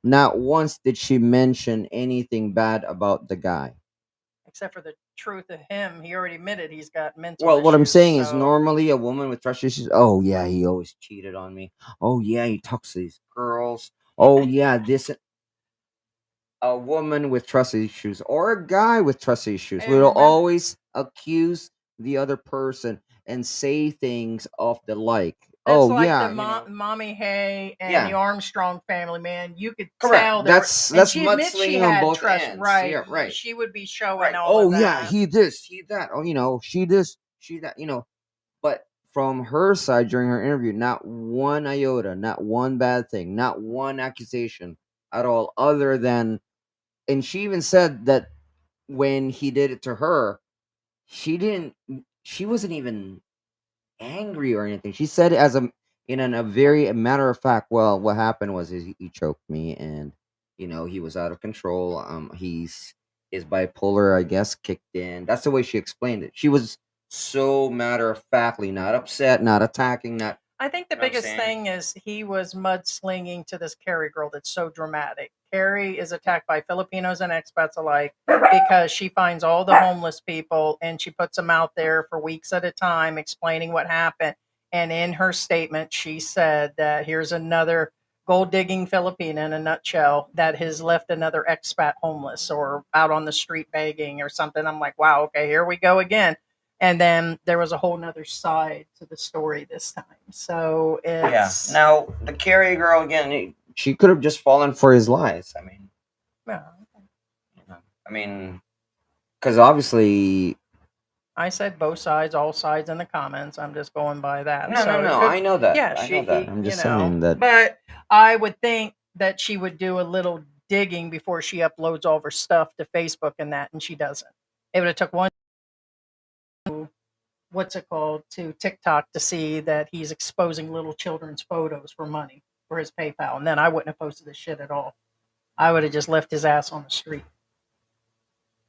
not once did she mention anything bad about the guy. Except for the truth of him, he already admitted he's got mental Well, what I'm issues. saying is So normally a woman with trust issues, oh yeah, he always cheated on me. Oh yeah, he talks to these girls. Oh yeah, this a woman with trust issues or a guy with trust issues and will remember, always accuse the other person and say things of the like. that's Oh like yeah, the Mommy Hay and the yeah, Armstrong family, man. You could correct. tell there were, That's and that's she admits she mudslinging on had both trust, ends. right? Yeah, right, She would be showing right. all of Oh yeah, that. he this, he that. Oh, she this, she that. But from her side during her interview, not one iota, not one bad thing, not one accusation at all, other than, and she even said that when he did it to her, she didn't, she wasn't even angry or anything. She said it as a very matter of fact, well, what happened was he choked me and, he was out of control. His bipolar, I guess, kicked in. That's the way she explained it. She was so matter of factly, not upset, not attacking, not, I think the you know what I'm biggest saying? thing is he was mudslinging to this Carrie girl that's so dramatic. Carrie is attacked by Filipinos and expats alike because she finds all the homeless people and she puts them out there for weeks at a time explaining what happened. And in her statement, she said that here's another gold digging Filipina in a nutshell that has left another expat homeless or out on the street begging or something. I'm like, wow, okay, here we go again. And then there was a whole nother side to the story this time. So Yeah. it's Now, the Carrie girl, again, she could have just fallen for his lies. yeah, I mean, because obviously, I said both sides, all sides in the comments. I'm just going by that. no, no, So it no. could, I know that. yeah, I know that. I'm just saying that. but I would think that she would do a little digging before she uploads all of her stuff to Facebook and that, and she doesn't. It would have took one, what's it called, to TikTok to see that he's exposing little children's photos for money for his PayPal, and then I wouldn't have posted this shit at all. I would have just left his ass on the street.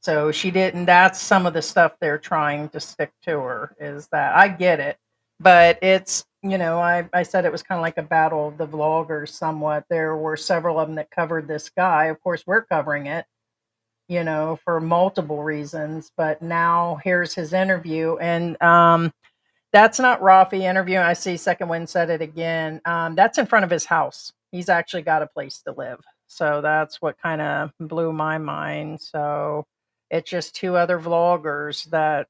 So she didn't. That's some of the stuff they're trying to stick to her, is that I get it, but it's, I said it was kind of like a battle of the vloggers somewhat. There were several of them that covered this guy. Of course, we're covering it, for multiple reasons. But now here's his interview, and that's not Rafi interview. I see Second Wind said it again. That's in front of his house. He's actually got a place to live. So that's what kind of blew my mind. So it's just two other vloggers that,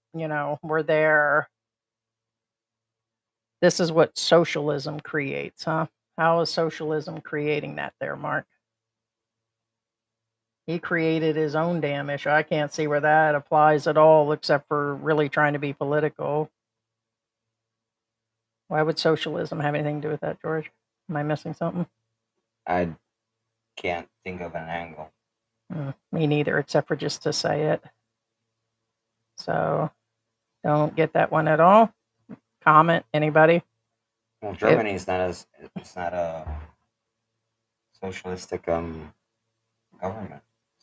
were there. This is what socialism creates, huh? How is socialism creating that there, Mark? He created his own damn issue. I can't see where that applies at all, except for really trying to be political. Why would socialism have anything to do with that, George? Am I missing something? I can't think of an angle. Me neither, except for just to say it. So don't get that one at all. Comment, anybody? Well, Germany is not it's not a socialistic government.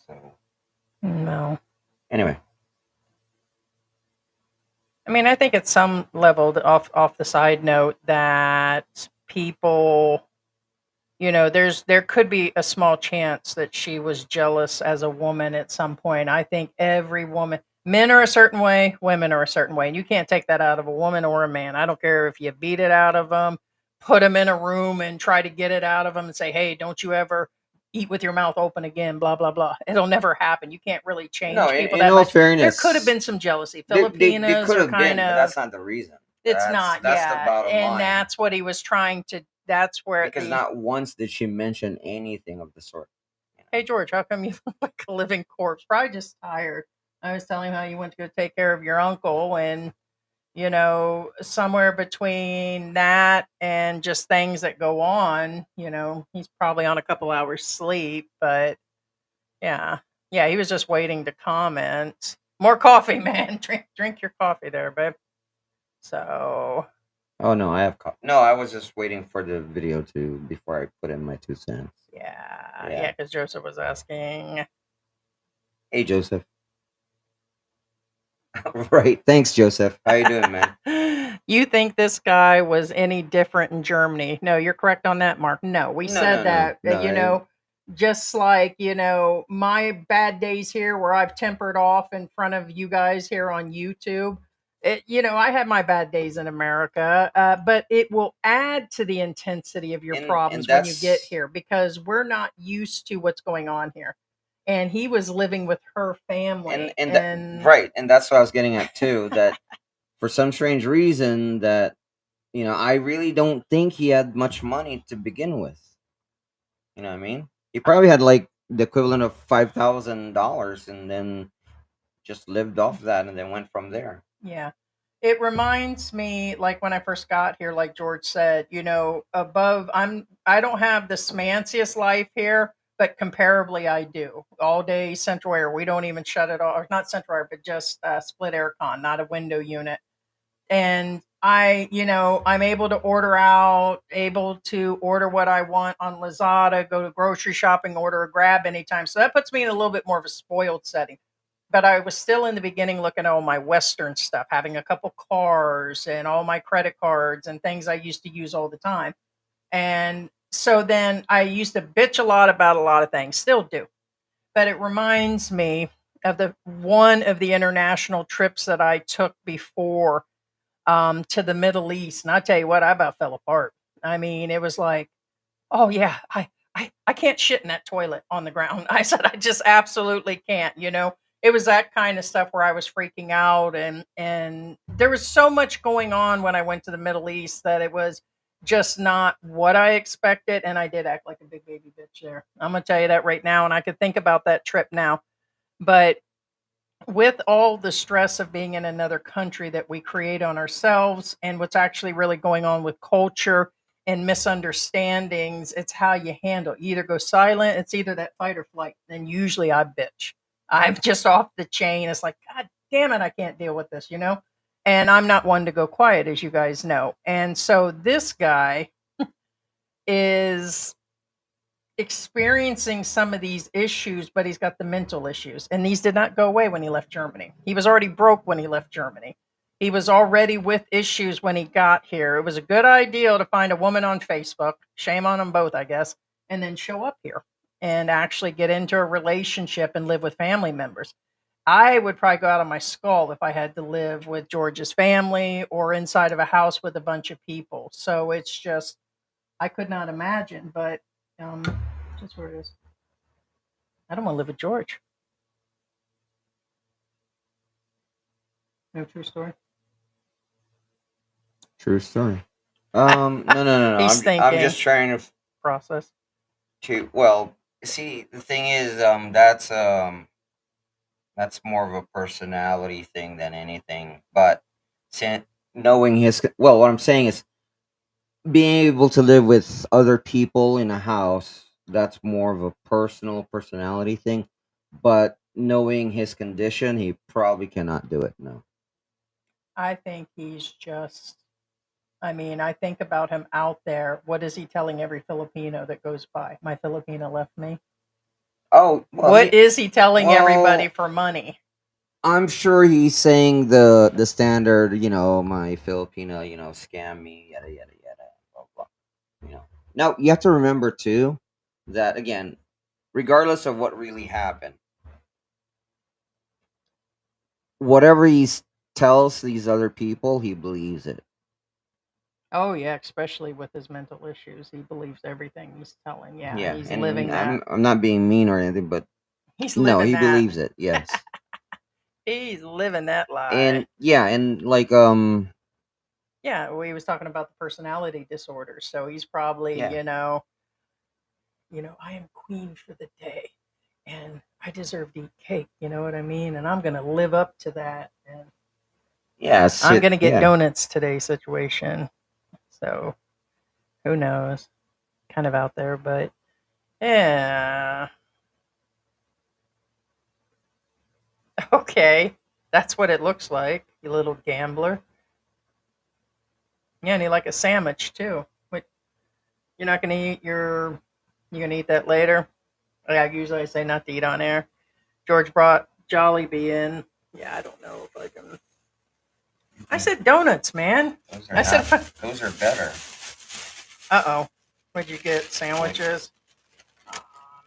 So No. Anyway, I mean, I think at some level, off the side note, that people, there could be a small chance that she was jealous as a woman at some point. I think every woman, men are a certain way, women are a certain way, and you can't take that out of a woman or a man. I don't care if you beat it out of them, put them in a room and try to get it out of them and say, "Hey, don't you ever eat with your mouth open again," blah blah blah. It'll never happen. You can't really no. change people In that all much. There could have fairness, been some jealousy. they Filipinas could are have kind been, but of, that's not the reason. it's not, That's the yeah. bottom And line. that's what he was trying to, that's where Because the, not once did she mention anything of the sort. "Hey, George, how come you look like a living corpse?" Probably just tired. I was telling him how you went to go take care of your uncle, and, somewhere between that and just things that go on, he's probably on a couple hours sleep, but yeah. Yeah, he was just waiting to comment. More coffee, man. Drink your coffee there, babe. So, Oh no, I have no. I was just waiting for the video before I put in my 2 cents. yeah, because Joseph was asking. Hey, Joseph. Right. Thanks, Joseph. How you doing, man? You think this guy was any different in Germany? No, you're correct on that, Mark. No, we said that, just like, my bad days here where I've tempered off in front of you guys here on YouTube. I had my bad days in America, but it will add to the intensity of your problems when you get here because we're not used to what's going on here. And he was living with her family. Right, and that's what I was getting at too. That for some strange reason, that I really don't think he had much money to begin with. You know what I mean? He probably had like the equivalent of $5,000, and then just lived off that, and then went from there. Yeah. It reminds me, like when I first got here, like George said, I don't have the smanciest life here, but comparably I do. All day central air. We don't even shut it off. Or not central air, but just split aircon, not a window unit. And I'm able to order out, able to order what I want on Lazada, go to grocery shopping, order a grab anytime. So that puts me in a little bit more of a spoiled setting. But I was still in the beginning looking at all my Western stuff, having a couple cars and all my credit cards and things I used to use all the time. And so then I used to bitch a lot about a lot of things, still do. But it reminds me of one of the international trips that I took before, to the Middle East. And I tell you what, I about fell apart. I mean, it was like, oh yeah, I can't shit in that toilet on the ground. I said, I just absolutely can't, It was that kind of stuff where I was freaking out, and there was so much going on when I went to the Middle East that it was just not what I expected, and I did act like a big baby bitch there. I'm gonna tell you that right now, and I could think about that trip now. But with all the stress of being in another country that we create on ourselves and what's actually really going on with culture and misunderstandings, it's how you handle it. You either go silent, it's either that fight or flight. And usually I bitch. I'm just off the chain. It's like, God damn it, I can't deal with this, And I'm not one to go quiet, as you guys know. And so this guy is experiencing some of these issues, but he's got the mental issues. And these did not go away when he left Germany. He was already broke when he left Germany. He was already with issues when he got here. It was a good idea to find a woman on Facebook. Shame on them both, I guess. And then show up here and actually get into a relationship and live with family members. I would probably go out on my skull if I had to live with George's family or inside of a house with a bunch of people. So it's just, I could not imagine, but just where it is. I don't want to live with George. No true story. True story. No. He's I'm just trying to process. Well, see, the thing is, that's more of a personality thing than anything. But knowing what I'm saying is, being able to live with other people in a house, that's more of a personality thing. But knowing his condition, he probably cannot do it. No. I think he's just, I think about him out there. What is he telling every Filipino that goes by? My Filipino left me. Oh, well, what is he telling everybody for money? I'm sure he's saying the standard, my Filipino, scam me, yada yada yada, blah blah. You know. Now you have to remember too that again, regardless of what really happened, whatever tells these other people, he believes it. Oh yeah, especially with his mental issues, he believes everything he's telling. Yeah, Yeah, he's and living that. I'm not being mean or anything, but He's no, living he that. believes it. Yes, He's living that lie. and yeah, and like Yeah, well, he was talking about the personality disorders, so he's probably, yeah, I am queen for the day, and I deserve to eat cake. You know what I mean? And I'm gonna live up to that, and yeah, I'm gonna get yeah. donuts today. Situation. So who knows? Kind of out there, but yeah. Okay, that's what it looks like. You little gambler. Yeah, and you like a sandwich too. What? You're not gonna eat your? You gonna eat that later? Yeah, usually I say not to eat on air. George brought Jollibee in. Yeah, I don't know if I can. I said donuts, man. Those I said, those are better. oh. What'd you get? Sandwiches? Oh,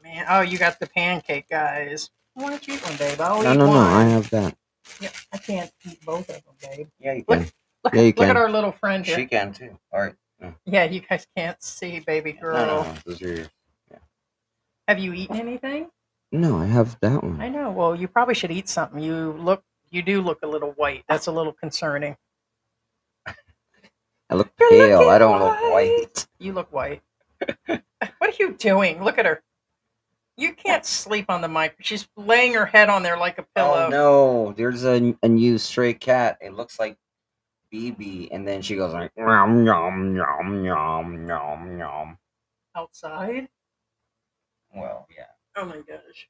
man. Oh, you got the pancake guys. Why don't you eat one, babe? I'll No, eat no, no. I one. have that. Yeah, I can't eat both of them, babe. Yeah, you Look, can. look, Yeah, you look at can. our little friend here. She can too. All right. No, Yeah, you guys can't see, baby no, no, girl. no. Those are. Yeah. Have you eaten anything? No, I have that I one. know. Well, you probably should eat something. You do look a little white. That's a little concerning. I look You're pale. I looking don't look white. white. You look white. What are you doing? Look at her. You can't sleep on the mic. She's laying her head on there like a Oh pillow. no! There's a new stray cat. It looks like BB, and then she goes like yum yum yum yum yum yum. Outside? Well, yeah. Oh my gosh.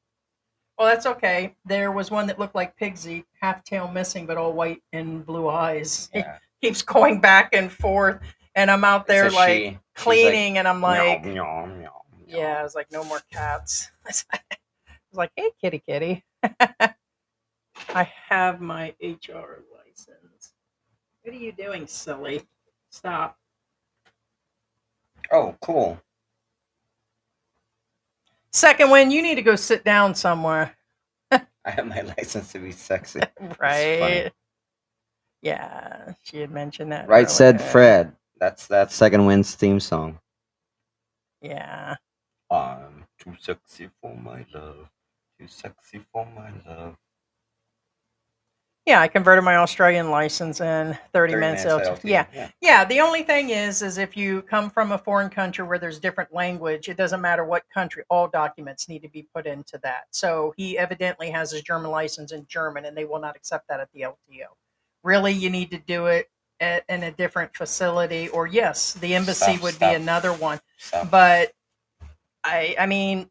Well, that's okay. There was one that looked like Pigsy, half tail missing, but all white and blue eyes. He Yeah. keeps going back and forth, and I'm out It's there a like she. cleaning, and I'm like, Yum yum yum. yeah, I was like, no more cats. I was like, hey, kitty, kitty. I have my HR license. What are you doing, silly? Stop. Oh, cool. Second win, you need to go sit down somewhere. I have my license to be sexy. It's Right? funny. Yeah, she had mentioned that. Right said earlier. Fred. That's that second wind's theme song. Yeah. I'm too sexy for my love. Too sexy for my love. Yeah, I converted my Australian license in 30 minutes. LT. Yeah. Yeah, the only thing is if you come from a foreign country where there's different language, it doesn't matter what country, all documents need to be put into that. So he evidently has his German license in German, and they will not accept that at the LTO. Really, you need to do it in a different facility, or yes, the embassy would be another one. But I mean,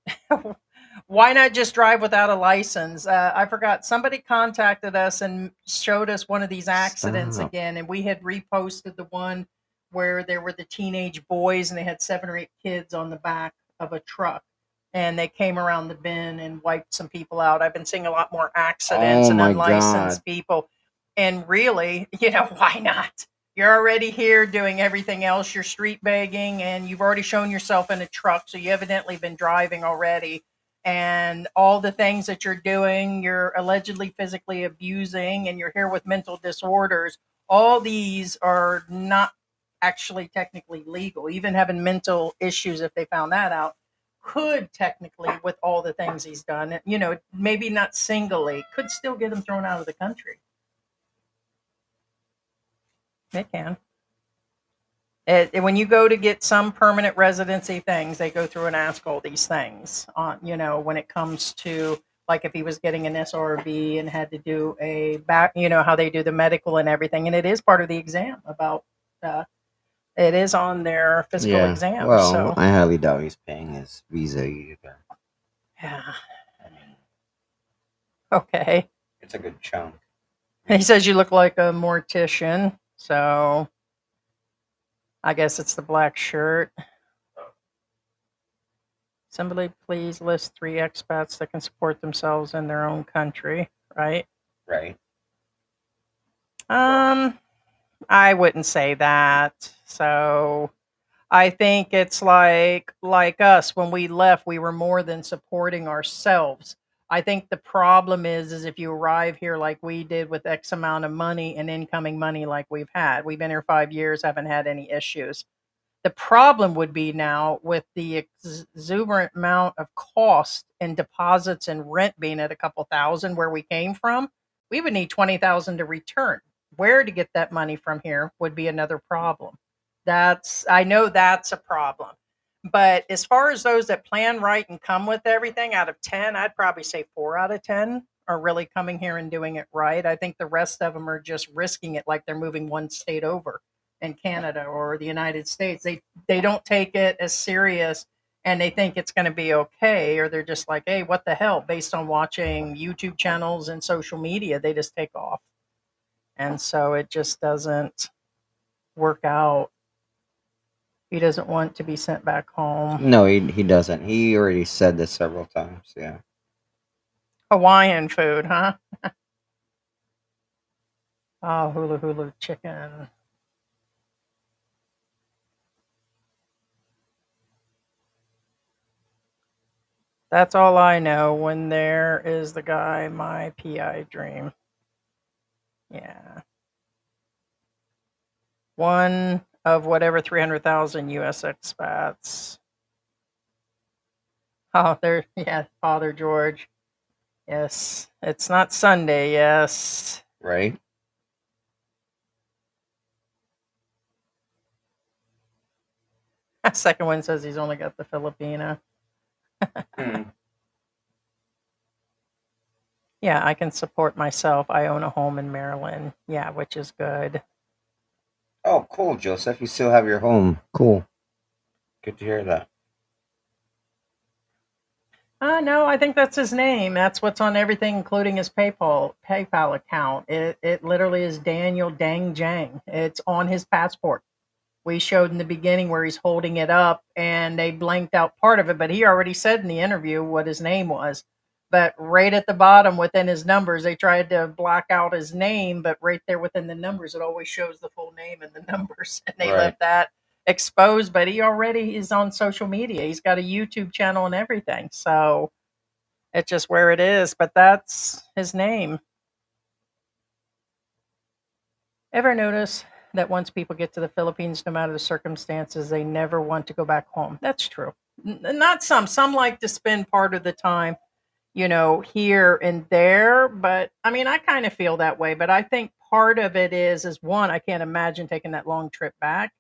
why not just drive without a license? I forgot somebody contacted us and showed us one of these accidents Stop. again, and we had reposted the one where there were the teenage boys and they had 7 or 8 kids on the back of a truck, and they came around the bend and wiped some people out. I've been seeing a lot more accidents Oh and my unlicensed God. people, and really, why not? You're already here doing everything else. You're street begging, and you've already shown yourself in a truck, so you evidently been driving already. And all the things that you're doing, you're allegedly physically abusing, and you're here with mental disorders. All these are not actually technically legal. Even having mental issues, if they found that out, could technically, with all the things he's done, maybe not singly, could still get him thrown out of the country. They can. When you go to get some permanent residency things, they go through and ask all these things on, when it comes to like if he was getting an SRV and had to do a back, how they do the medical and everything. And it is part of the exam about, it is on their physical exam. Well, So, I highly doubt he's paying his visa either. yeah. I mean, Okay. it's a good chunk. He says you look like a mortician. So I guess it's the black shirt. Somebody please list 3 expats that can support themselves in their own country, right? Right. I wouldn't say that. So I think it's like us when we left, we were more than supporting ourselves. I think the problem is if you arrive here like we did with X amount of money and incoming money like we've had. We've been here 5 years, haven't had any issues. The problem would be now with the exuberant amount of cost and deposits and rent being at a couple thousand where we came from, we would need 20,000 to return. Where to get that money from here would be another problem. I know that's a problem. But as far as those that plan right and come with everything, out of 10, I'd probably say 4 out of 10 are really coming here and doing it right. I think the rest of them are just risking it like they're moving one state over in Canada or the United States. They don't take it as serious and they think it's going to be okay, or they're just like, hey, what the hell? Based on watching YouTube channels and social media, they just take off. And so it just doesn't work out. He doesn't want to be sent back home. No, he doesn't. He already said this several times. Yeah. Hawaiian food, huh? Oh, hula hula chicken. That's all I know. When there is the guy, my PI dream. Yeah. One of whatever 300,000 US expats. Oh, there, yeah, Father George. Yes. It's not Sunday, yes. Right. Second one says he's only got the Filipino. Hmm. Yeah, I can support myself. I own a home in Maryland. Yeah, which is good. Oh, cool, Joseph. You still have your home. Cool. Good to hear that. No, I think that's his name. That's what's on everything, including his PayPal account. It literally is Daniel Dang Jang. It's on his passport. We showed in the beginning where he's holding it up, and they blanked out part of it, but he already said in the interview what his name was. But right at the bottom within his numbers, they tried to block out his name, but right there within the numbers, it always shows the full name and the numbers, and they Right. left that exposed. But he already is on social media. He's got a YouTube channel and everything. So it's just where it is, but that's his name. Ever notice that once people get to the Philippines, no matter the circumstances, they never want to go back home? That's true. Not some. Some like to spend part of the time, here and there. But I mean, I kind of feel that way. But I think part of it is one, I can't imagine taking that long trip back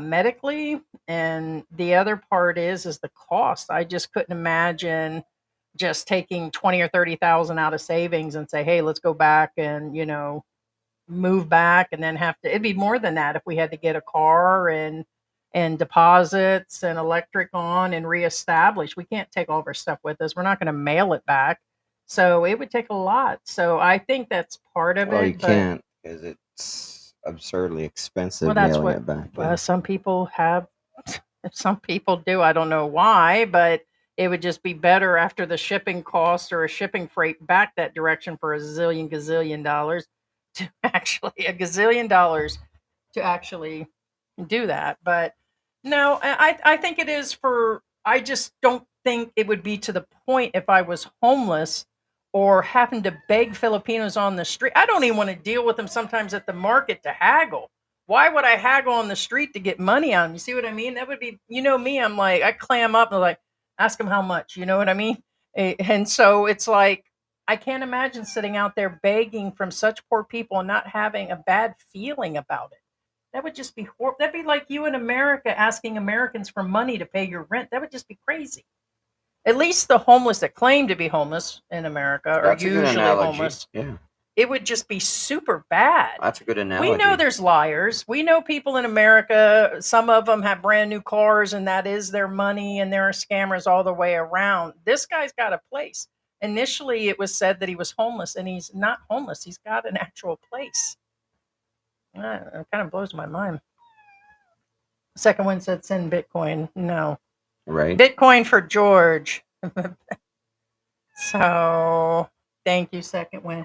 medically, and the other part is the cost. I just couldn't imagine just taking 20 or 30,000 out of savings and say, hey, let's go back and move back, and then it'd be more than that if we had to get a car and deposits and electric on and reestablish. We can't take all of our stuff with us. We're not going to mail it back. So it would take a lot. So I think that's part of Well, it. you can't because it's absurdly expensive Well, that's mailing what it back. Yeah. some people have. Some people do. I don't know why, but it would just be better after the shipping cost or a shipping freight back that direction for a zillion gazillion dollars to actually a gazillion dollars to actually do that. But no, I think it is I just don't think it would be to the point if I was homeless or having to beg Filipinos on the street. I don't even want to deal with them sometimes at the market to haggle. Why would I haggle on the street to get money on them? You see what I mean? That would be, me, I'm like, I clam up and like, ask them how much, you know what I mean? And so it's like, I can't imagine sitting out there begging from such poor people and not having a bad feeling about it. That would just be horrible. That'd be like you in America asking Americans for money to pay your rent. That would just be crazy. At least the homeless that claim to be homeless in America are That's a good usually analogy. homeless. Yeah, It would just be super bad. that's a good analogy. We know there's liars. We know people in America, some of them have brand new cars and that is their money, and there are scammers all the way around. This guy's got a place. Initially, it was said that he was homeless, and he's not homeless. He's got an actual place. It kind of blows my mind. Second one said send Bitcoin. No. Right. Bitcoin for George. So, thank you, second one.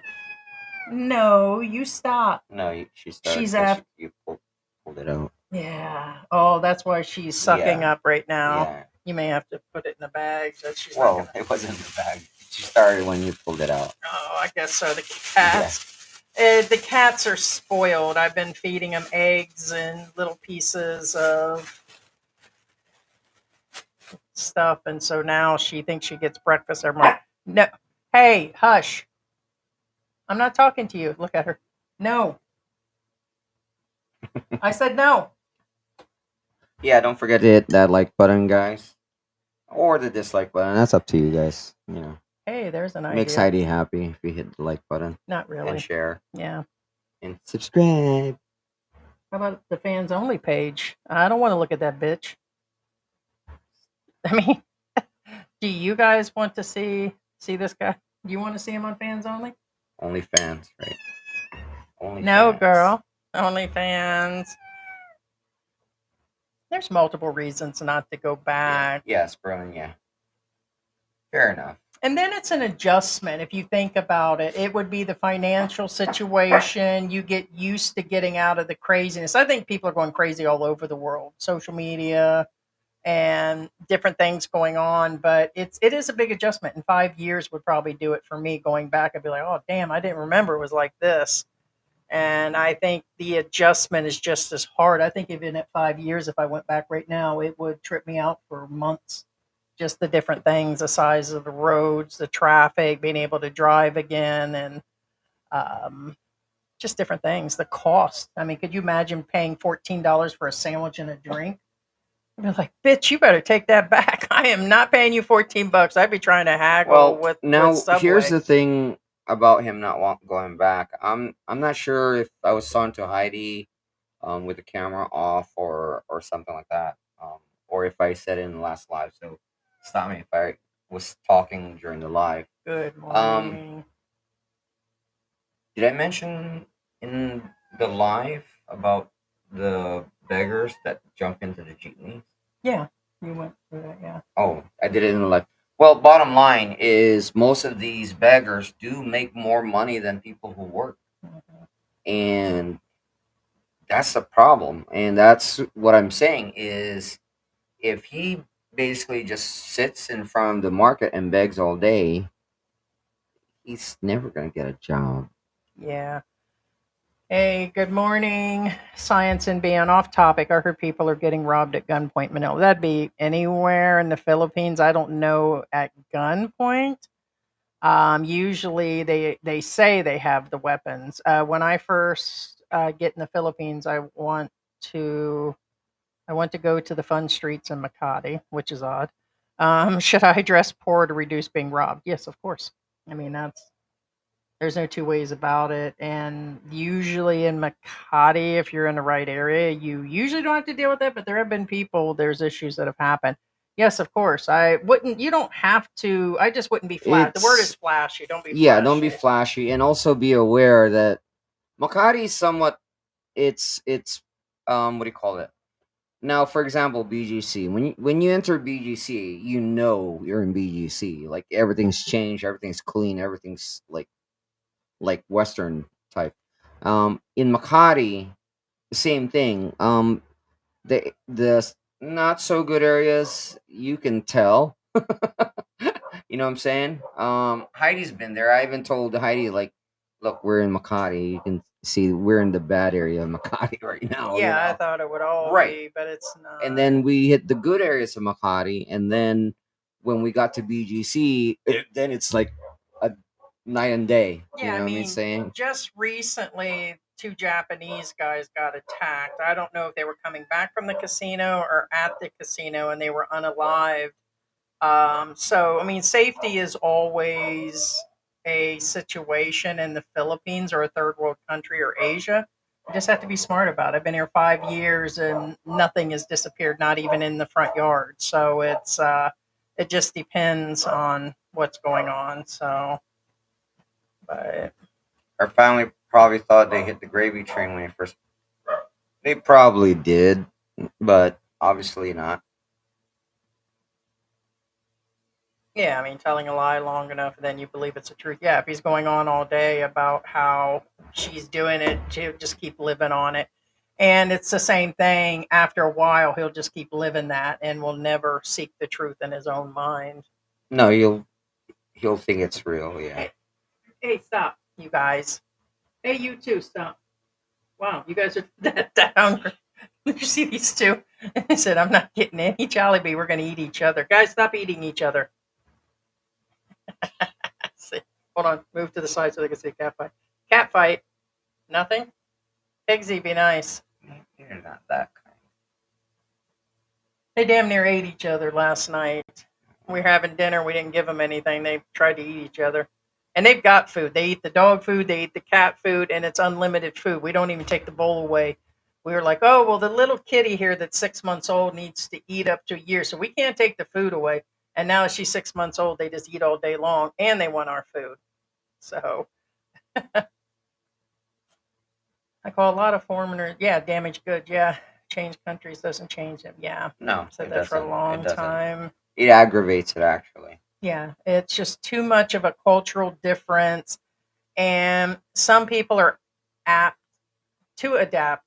No, you stop. No, she started She's 'cause af- you pulled it out. Yeah. Oh, that's why she's sucking Yeah. up right now. Yeah. You may have to put it in a bag so she's not Well, gonna. it wasn't in the bag. She started when you pulled it out. Oh, I guess so. The cats. The cats are spoiled. I've been feeding them eggs and little pieces of stuff, and so now she thinks she gets breakfast every morning. No, hey, hush! I'm not talking to you. Look at her. No, I said no. Yeah, don't forget to hit that like button, guys. Or the dislike button. That's up to you guys. Hey, there's an Makes idea. Heidi happy if you hit the like button Not and really. share Yeah. and subscribe. How about the fans only page? I don't want to look at that bitch. I mean, do you guys want to see this guy? Do you want to see him on fans only? Only fans, right? Only No, fans. girl. Only fans. There's multiple reasons not to go back. Yes, Berlin, yeah. Fair enough. And then it's an adjustment. If you think about it, it would be the financial situation. You get used to getting out of the craziness. I think people are going crazy all over the world, social media and different things going on. But it is a big adjustment. And 5 years would probably do it for me. Going back, I'd be like, oh damn, I didn't remember it was like this. And I think the adjustment is just as hard. I think even at 5 years, if I went back right now, it would trip me out for months. Just the different things, the size of the roads, the traffic, being able to drive again, and um, just different things. The cost. I mean, could you imagine paying $14 for a sandwich and a drink? I'd be like, bitch, you better take that back. I am not paying you $14. I'd be trying to haggle Well, with now Subway. here's the thing about him not going back. I'm not sure if I was talking to Heidi, with the camera off or something like that, or if I said it in the last live. So stop me if I was talking during the live. Good morning. Did I mention in the live about the beggars that jump into the jeepneys? Yeah, you went through that. Yeah. Oh, I did it in the live. Well, bottom line is most of these beggars do make more money than people who work. Mhm. And that's the problem. And that's what I'm saying is if he basically just sits in front of the market and begs all day, he's never going to get a job. Yeah. Hey, good morning. Science and being off topic. I heard people are getting robbed at gunpoint, Manila. That'd be anywhere in the Philippines. I don't know at gunpoint. Usually they say they have the weapons. When I first get in the Philippines, to I want to go to the fun streets in Makati, which is odd. Should I dress poor to reduce being robbed? Yes, of course. I mean there's no two ways about it. And usually in Makati, if you're in the right area, you usually don't have to deal with that. But there have been there's issues that have happened. Yes, of course. You don't have to, I just wouldn't be flat. The word is flashy. Don't be Yeah, flashy. don't be flashy, and also be aware that Makati is somewhat. It's what do you call it? Now, for example, BGC. When you enter BGC, you know you're in BGC. Like everything's changed, everything's clean, everything's like Western type. In Makati, the same thing. The not so good areas you can tell. You know what I'm saying? Heidi's been there. I even told Heidi like, look, we're in Makati. You can see we're in the bad area of Makati right now. Yeah, you I know? thought it would all Right. be, but it's not. And then we hit the good areas of Makati, and then when we got to BGC, then it's like a night and day. Yeah, You know I what I mean, mean? Saying just recently, two Japanese guys got attacked. I don't know if they were coming back from the casino or at the casino and they were unalived. So, I mean, safety is always a situation in the Philippines or a third world country or Asia. You just have to be smart about it. I've been here 5 years and nothing has disappeared, not even in the front yard. So it just depends on what's going on. So, but our family probably thought they hit the gravy train when they first. They probably did, but obviously not. Yeah, I mean, telling a lie long enough, and then you believe it's the truth. Yeah, if he's going on all day about how she's doing it, he'll just keep living on it. And it's the same thing. After a while, he'll just keep living that and will never seek the truth in his own mind. No, he'll think it's real. Yeah. Hey, hey, stop, you guys. Hey, you too, stop. Wow, you guys are that hungry. Did you see these two? I said, I'm not getting any Jollibee. We're going to eat each other. Guys, stop eating each other. See. Hold on. Move to the side so they can see cat fight. Cat fight. Nothing? Pigsy, be nice. You're not that kind. They damn near ate each other last night. We were having dinner. We didn't give them anything. They tried to eat each other. And they've got food. They eat the dog food. They eat the cat food. And it's unlimited food. We don't even take the bowl away. We were like, oh, well, the little kitty here that's 6 months old needs to eat up to a year. So we can't take the food away. And now she's 6 months old. They just eat all day long. And they want our food. So I call a lot of foreigners, yeah, damaged goods. Yeah. Change countries doesn't change them. Yeah. No, Said it that for a doesn't. long It doesn't. time. It aggravates it actually. Yeah, it's just too much of a cultural difference. And some people are apt to adapt,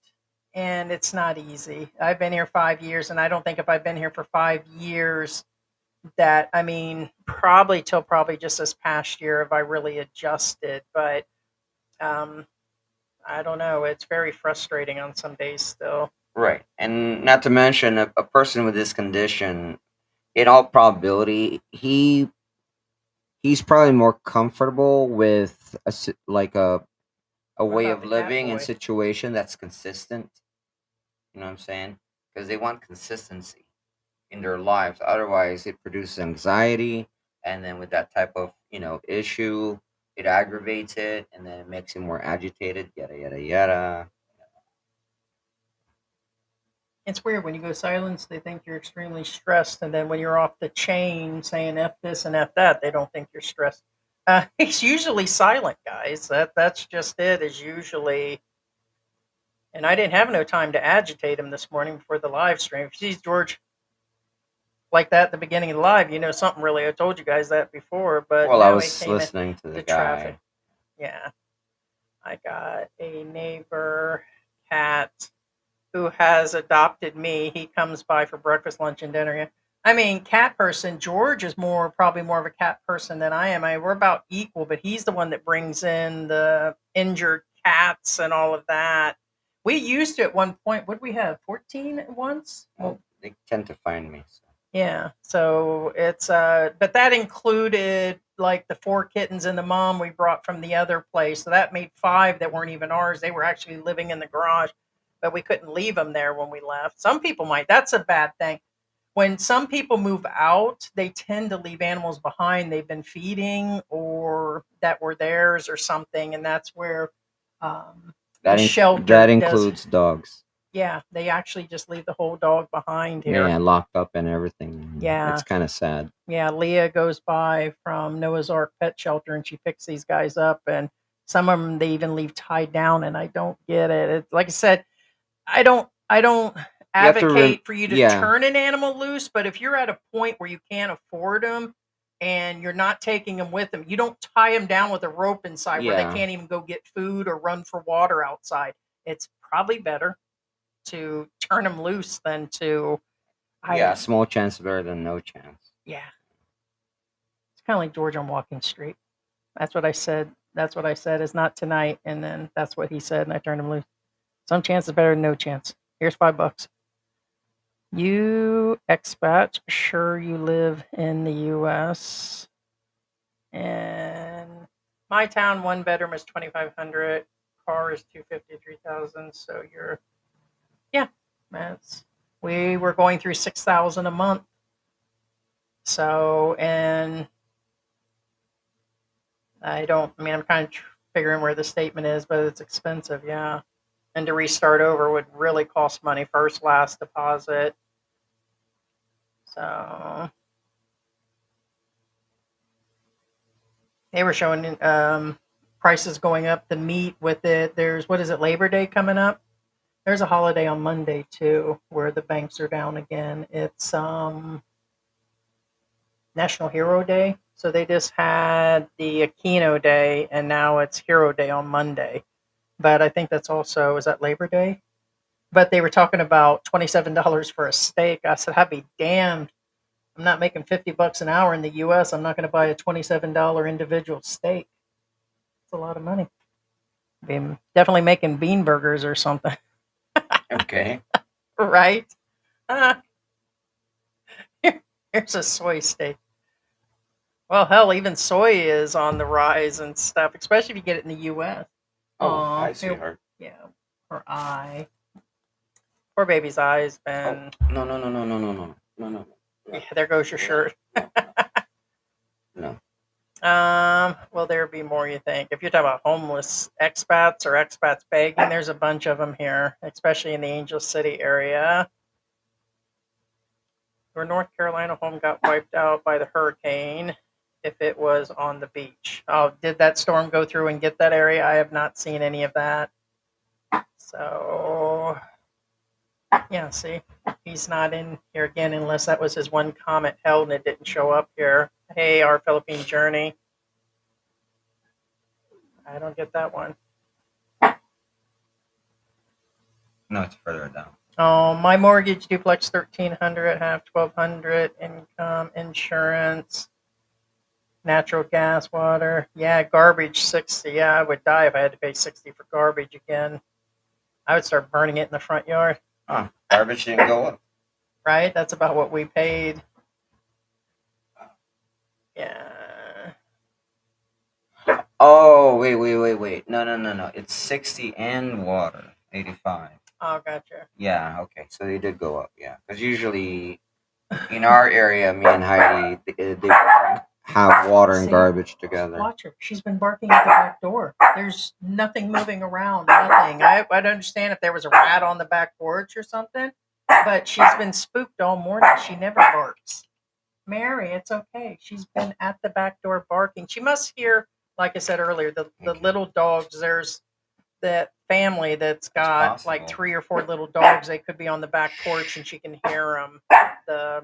and it's not easy. I've been here 5 years, and I don't think if I've been here for 5 years that, I mean, probably till probably just this past year have I really adjusted. But um, I don't know. It's very frustrating on some days still. Right, and not to mention a person with this condition, in all probability, he's probably more comfortable with like a What way about of the cat living and boy? situation that's consistent. You know what I'm saying? Because they want consistency in their lives. Otherwise, it produces anxiety, and then with that type of issue, it aggravates it, and then it makes it more agitated. Yada yada yada. It's weird when you go silence, they think you're extremely stressed, and then when you're off the chain saying F this and F that, they don't think you're stressed. He's usually silent, guys. That's just it. Is usually, and I didn't have no time to agitate him this morning before the live stream. If you see George like that at the beginning of the live, you know something really. I told you guys that before, but Well, I now he was came in listening to the the traffic. guy. Yeah, I got a neighbor cat who has adopted me. He comes by for breakfast, lunch, and dinner. Yeah. I mean, cat person. George is probably more of a cat person than I am. We're about equal, but he's the one that brings in the injured cats and all of that. We used to at one point. What did we have? 14 at once. Well, they tend to find me. So. Yeah. So it's but that included like the 4 kittens and the mom we brought from the other place. So that made 5 that weren't even ours. They were actually living in the garage, but we couldn't leave them there when we left. Some people might. That's a bad thing. When some people move out, they tend to leave animals behind they've been feeding or that were theirs or something, and that's where the That shelter does. includes dogs. Yeah, they actually just leave the whole dog behind here. Yeah, locked up and everything. Yeah. It's kind of sad. Yeah, Leah goes by from Noah's Ark Pet Shelter and she picks these guys up, and some of them they even leave tied down, and I don't get it. It's like I said, I don't have to advocate for you to yeah. turn an animal loose, but if you're at a point where you can't afford them and you're not taking them with them, you don't tie them down with a rope inside where Yeah. they can't even go get food or run for water outside. It's probably better to turn them loose than to Yeah, small chance better than no chance. yeah. It's kind of like George on Walking Street. That's what I said. That's what I said is not tonight. And then that's what he said. And I turned him loose. Some chance is better than no chance. Here's $5. You expat, sure you live in the U.S. And my town, 1 bedroom is 2,500. Car is 250, 3,000. So you're, yeah, we were going through 6,000 a month. So, and I'm kind of figuring where the statement is, but it's expensive, yeah. And to restart over would really cost money, first, last deposit. So they were showing prices going up, the meat with it. There's, what is it, Labor Day coming up? There's a holiday on Monday too, where the banks are down again. It's National Hero Day. So they just had the Aquino Day, and now it's Hero Day on Monday. But I think that's also, is that Labor Day? But they were talking about $27 for a steak. I said, I'd be damned. I'm not making $50 an hour in the U.S. I'm not going to buy a $27 individual steak. It's a lot of money. I'm definitely making bean burgers or something, Okay. right? Uh, here's a soy steak. Well, hell, even soy is on the rise and stuff, especially if you get it in the U.S. Oh, Aw, hi, here- sweetheart. Yeah, her eye. Poor baby's eye's been. No, no, no, no, no, no, no, no, no. Yeah, there goes your shirt. No. Well, there'd be more, you think. If you're talking about homeless expats or expats begging, there's a bunch of them here, especially in the Angel City area. Your North Carolina home got wiped out by the hurricane if it was on the beach. Oh, did that storm go through and get that area? I have not seen any of that. So, yeah, see, he's not in here again unless that was his one comment held and it didn't show up here. Hey, our Philippine journey. I don't get that one. No, it's further down. Oh, my mortgage duplex 1,300, half 1,200, income, insurance, natural gas, water. Yeah, garbage 60. Yeah, I would die if I had to pay 60 for garbage again. I would start burning it in the front yard. Huh. Garbage didn't go up. Right? That's about what we paid. Yeah. Oh, wait. No. It's 60 and water. 85. Oh, gotcha. Yeah, okay. So they did go up, yeah. Because usually in our area, me and Heidi, they have water and See? garbage together. Watch her. She's been barking at the back door. There's nothing moving around. Nothing. I'd understand if there was a rat on the back porch or something, but she's been spooked all morning. She never barks. Mary, it's okay. She's been at the back door barking. She must hear, like I said earlier, the little dogs. There's that family that's got like 3 or 4 little dogs. They could be on the back porch and she can hear them. The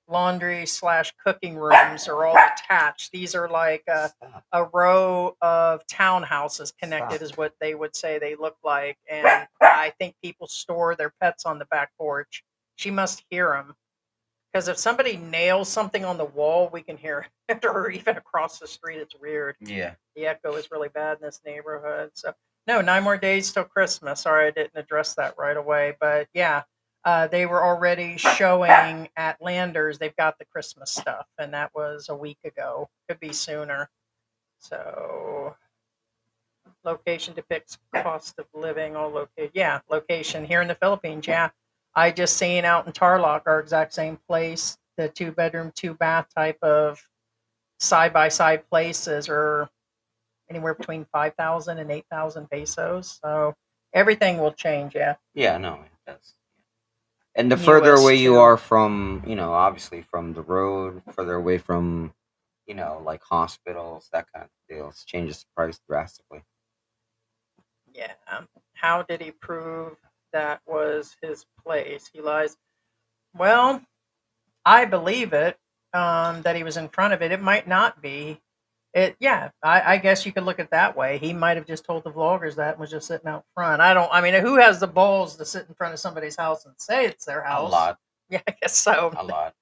laundry/cooking rooms are all attached. These are like a row of townhouses connected, is what they would say they look like. And I think people store their pets on the back porch. She must hear them. Because if somebody nails something on the wall, we can hear it, or even across the street. It's weird. Yeah. The echo is really bad in this neighborhood. So, no, 9 more days till Christmas. Sorry, I didn't address that right away. But yeah, they were already showing at Landers. They've got the Christmas stuff, and that was a week ago. Could be sooner. So, location depicts cost of living. All location. Yeah, location here in the Philippines. Yeah. I just seen out in Tarlac, our exact same place, the 2-bedroom, 2-bath type of side-by-side places are anywhere between 5,000 and 8,000 pesos. So everything will change, yeah. Yeah, no, it does. And the further US away you too. are from, obviously from the road, further away from, like hospitals, that kind of deals, changes the price drastically. Yeah. How did he prove that was his place? He lies. Well, I believe it, that he was in front of it. It might not be. Yeah, I guess you could look at it that way. He might have just told the vloggers that and was just sitting out front. I mean, who has the balls to sit in front of somebody's house and say it's their A house? lot. Yeah, I guess so. A lot.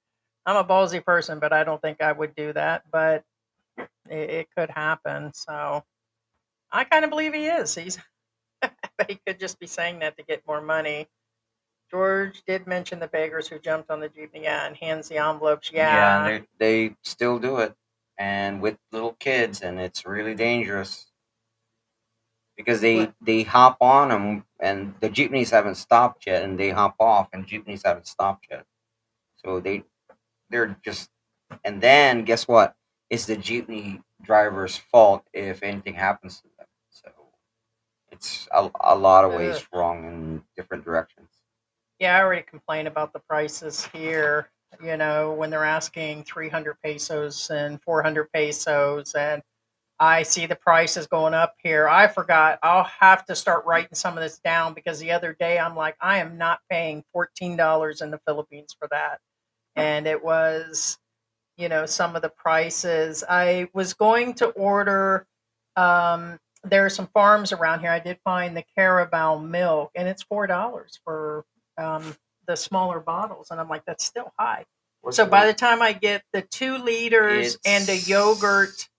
I'm a ballsy person, but I don't think I would do that. But it could happen. So I kind of believe he is. But he could just be saying that to get more money. George did mention the beggars who jumped on the jeepney, yeah, and hands the envelopes. Yeah. Yeah, they still do it, and with little kids, and it's really dangerous because they hop on them, and the jeepneys haven't stopped yet, and they hop off, and jeepneys haven't stopped yet, so they're just, and then guess what? It's the jeepney driver's fault if anything happens to them. So it's a lot of ways Ugh. wrong in different directions. Yeah, I already complained about the prices here, when they're asking 300 pesos and 400 pesos, and I see the prices going up here. I forgot. I'll have to start writing some of this down because the other day I'm like, I am not paying $14 in the Philippines for that. And it was some of the prices. I was going to order, there are some farms around here. I did find the Carabao milk, and it's $4 for the smaller bottles. And I'm like, that's still high. So by the time I get the 2 liters and a yogurt,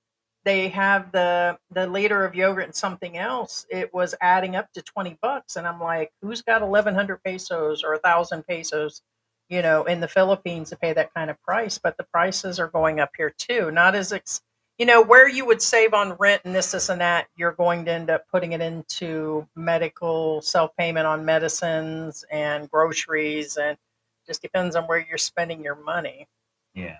they have the liter of yogurt and something else. It was adding up to $20, and I'm like, who's got 1,100 pesos or 1,000 pesos, in the Philippines to pay that kind of price? But the prices are going up here too. Not as where you would save on rent and this and that, you're going to end up putting it into medical self-payment on medicines and groceries, and just depends on where you're spending your money. Yeah.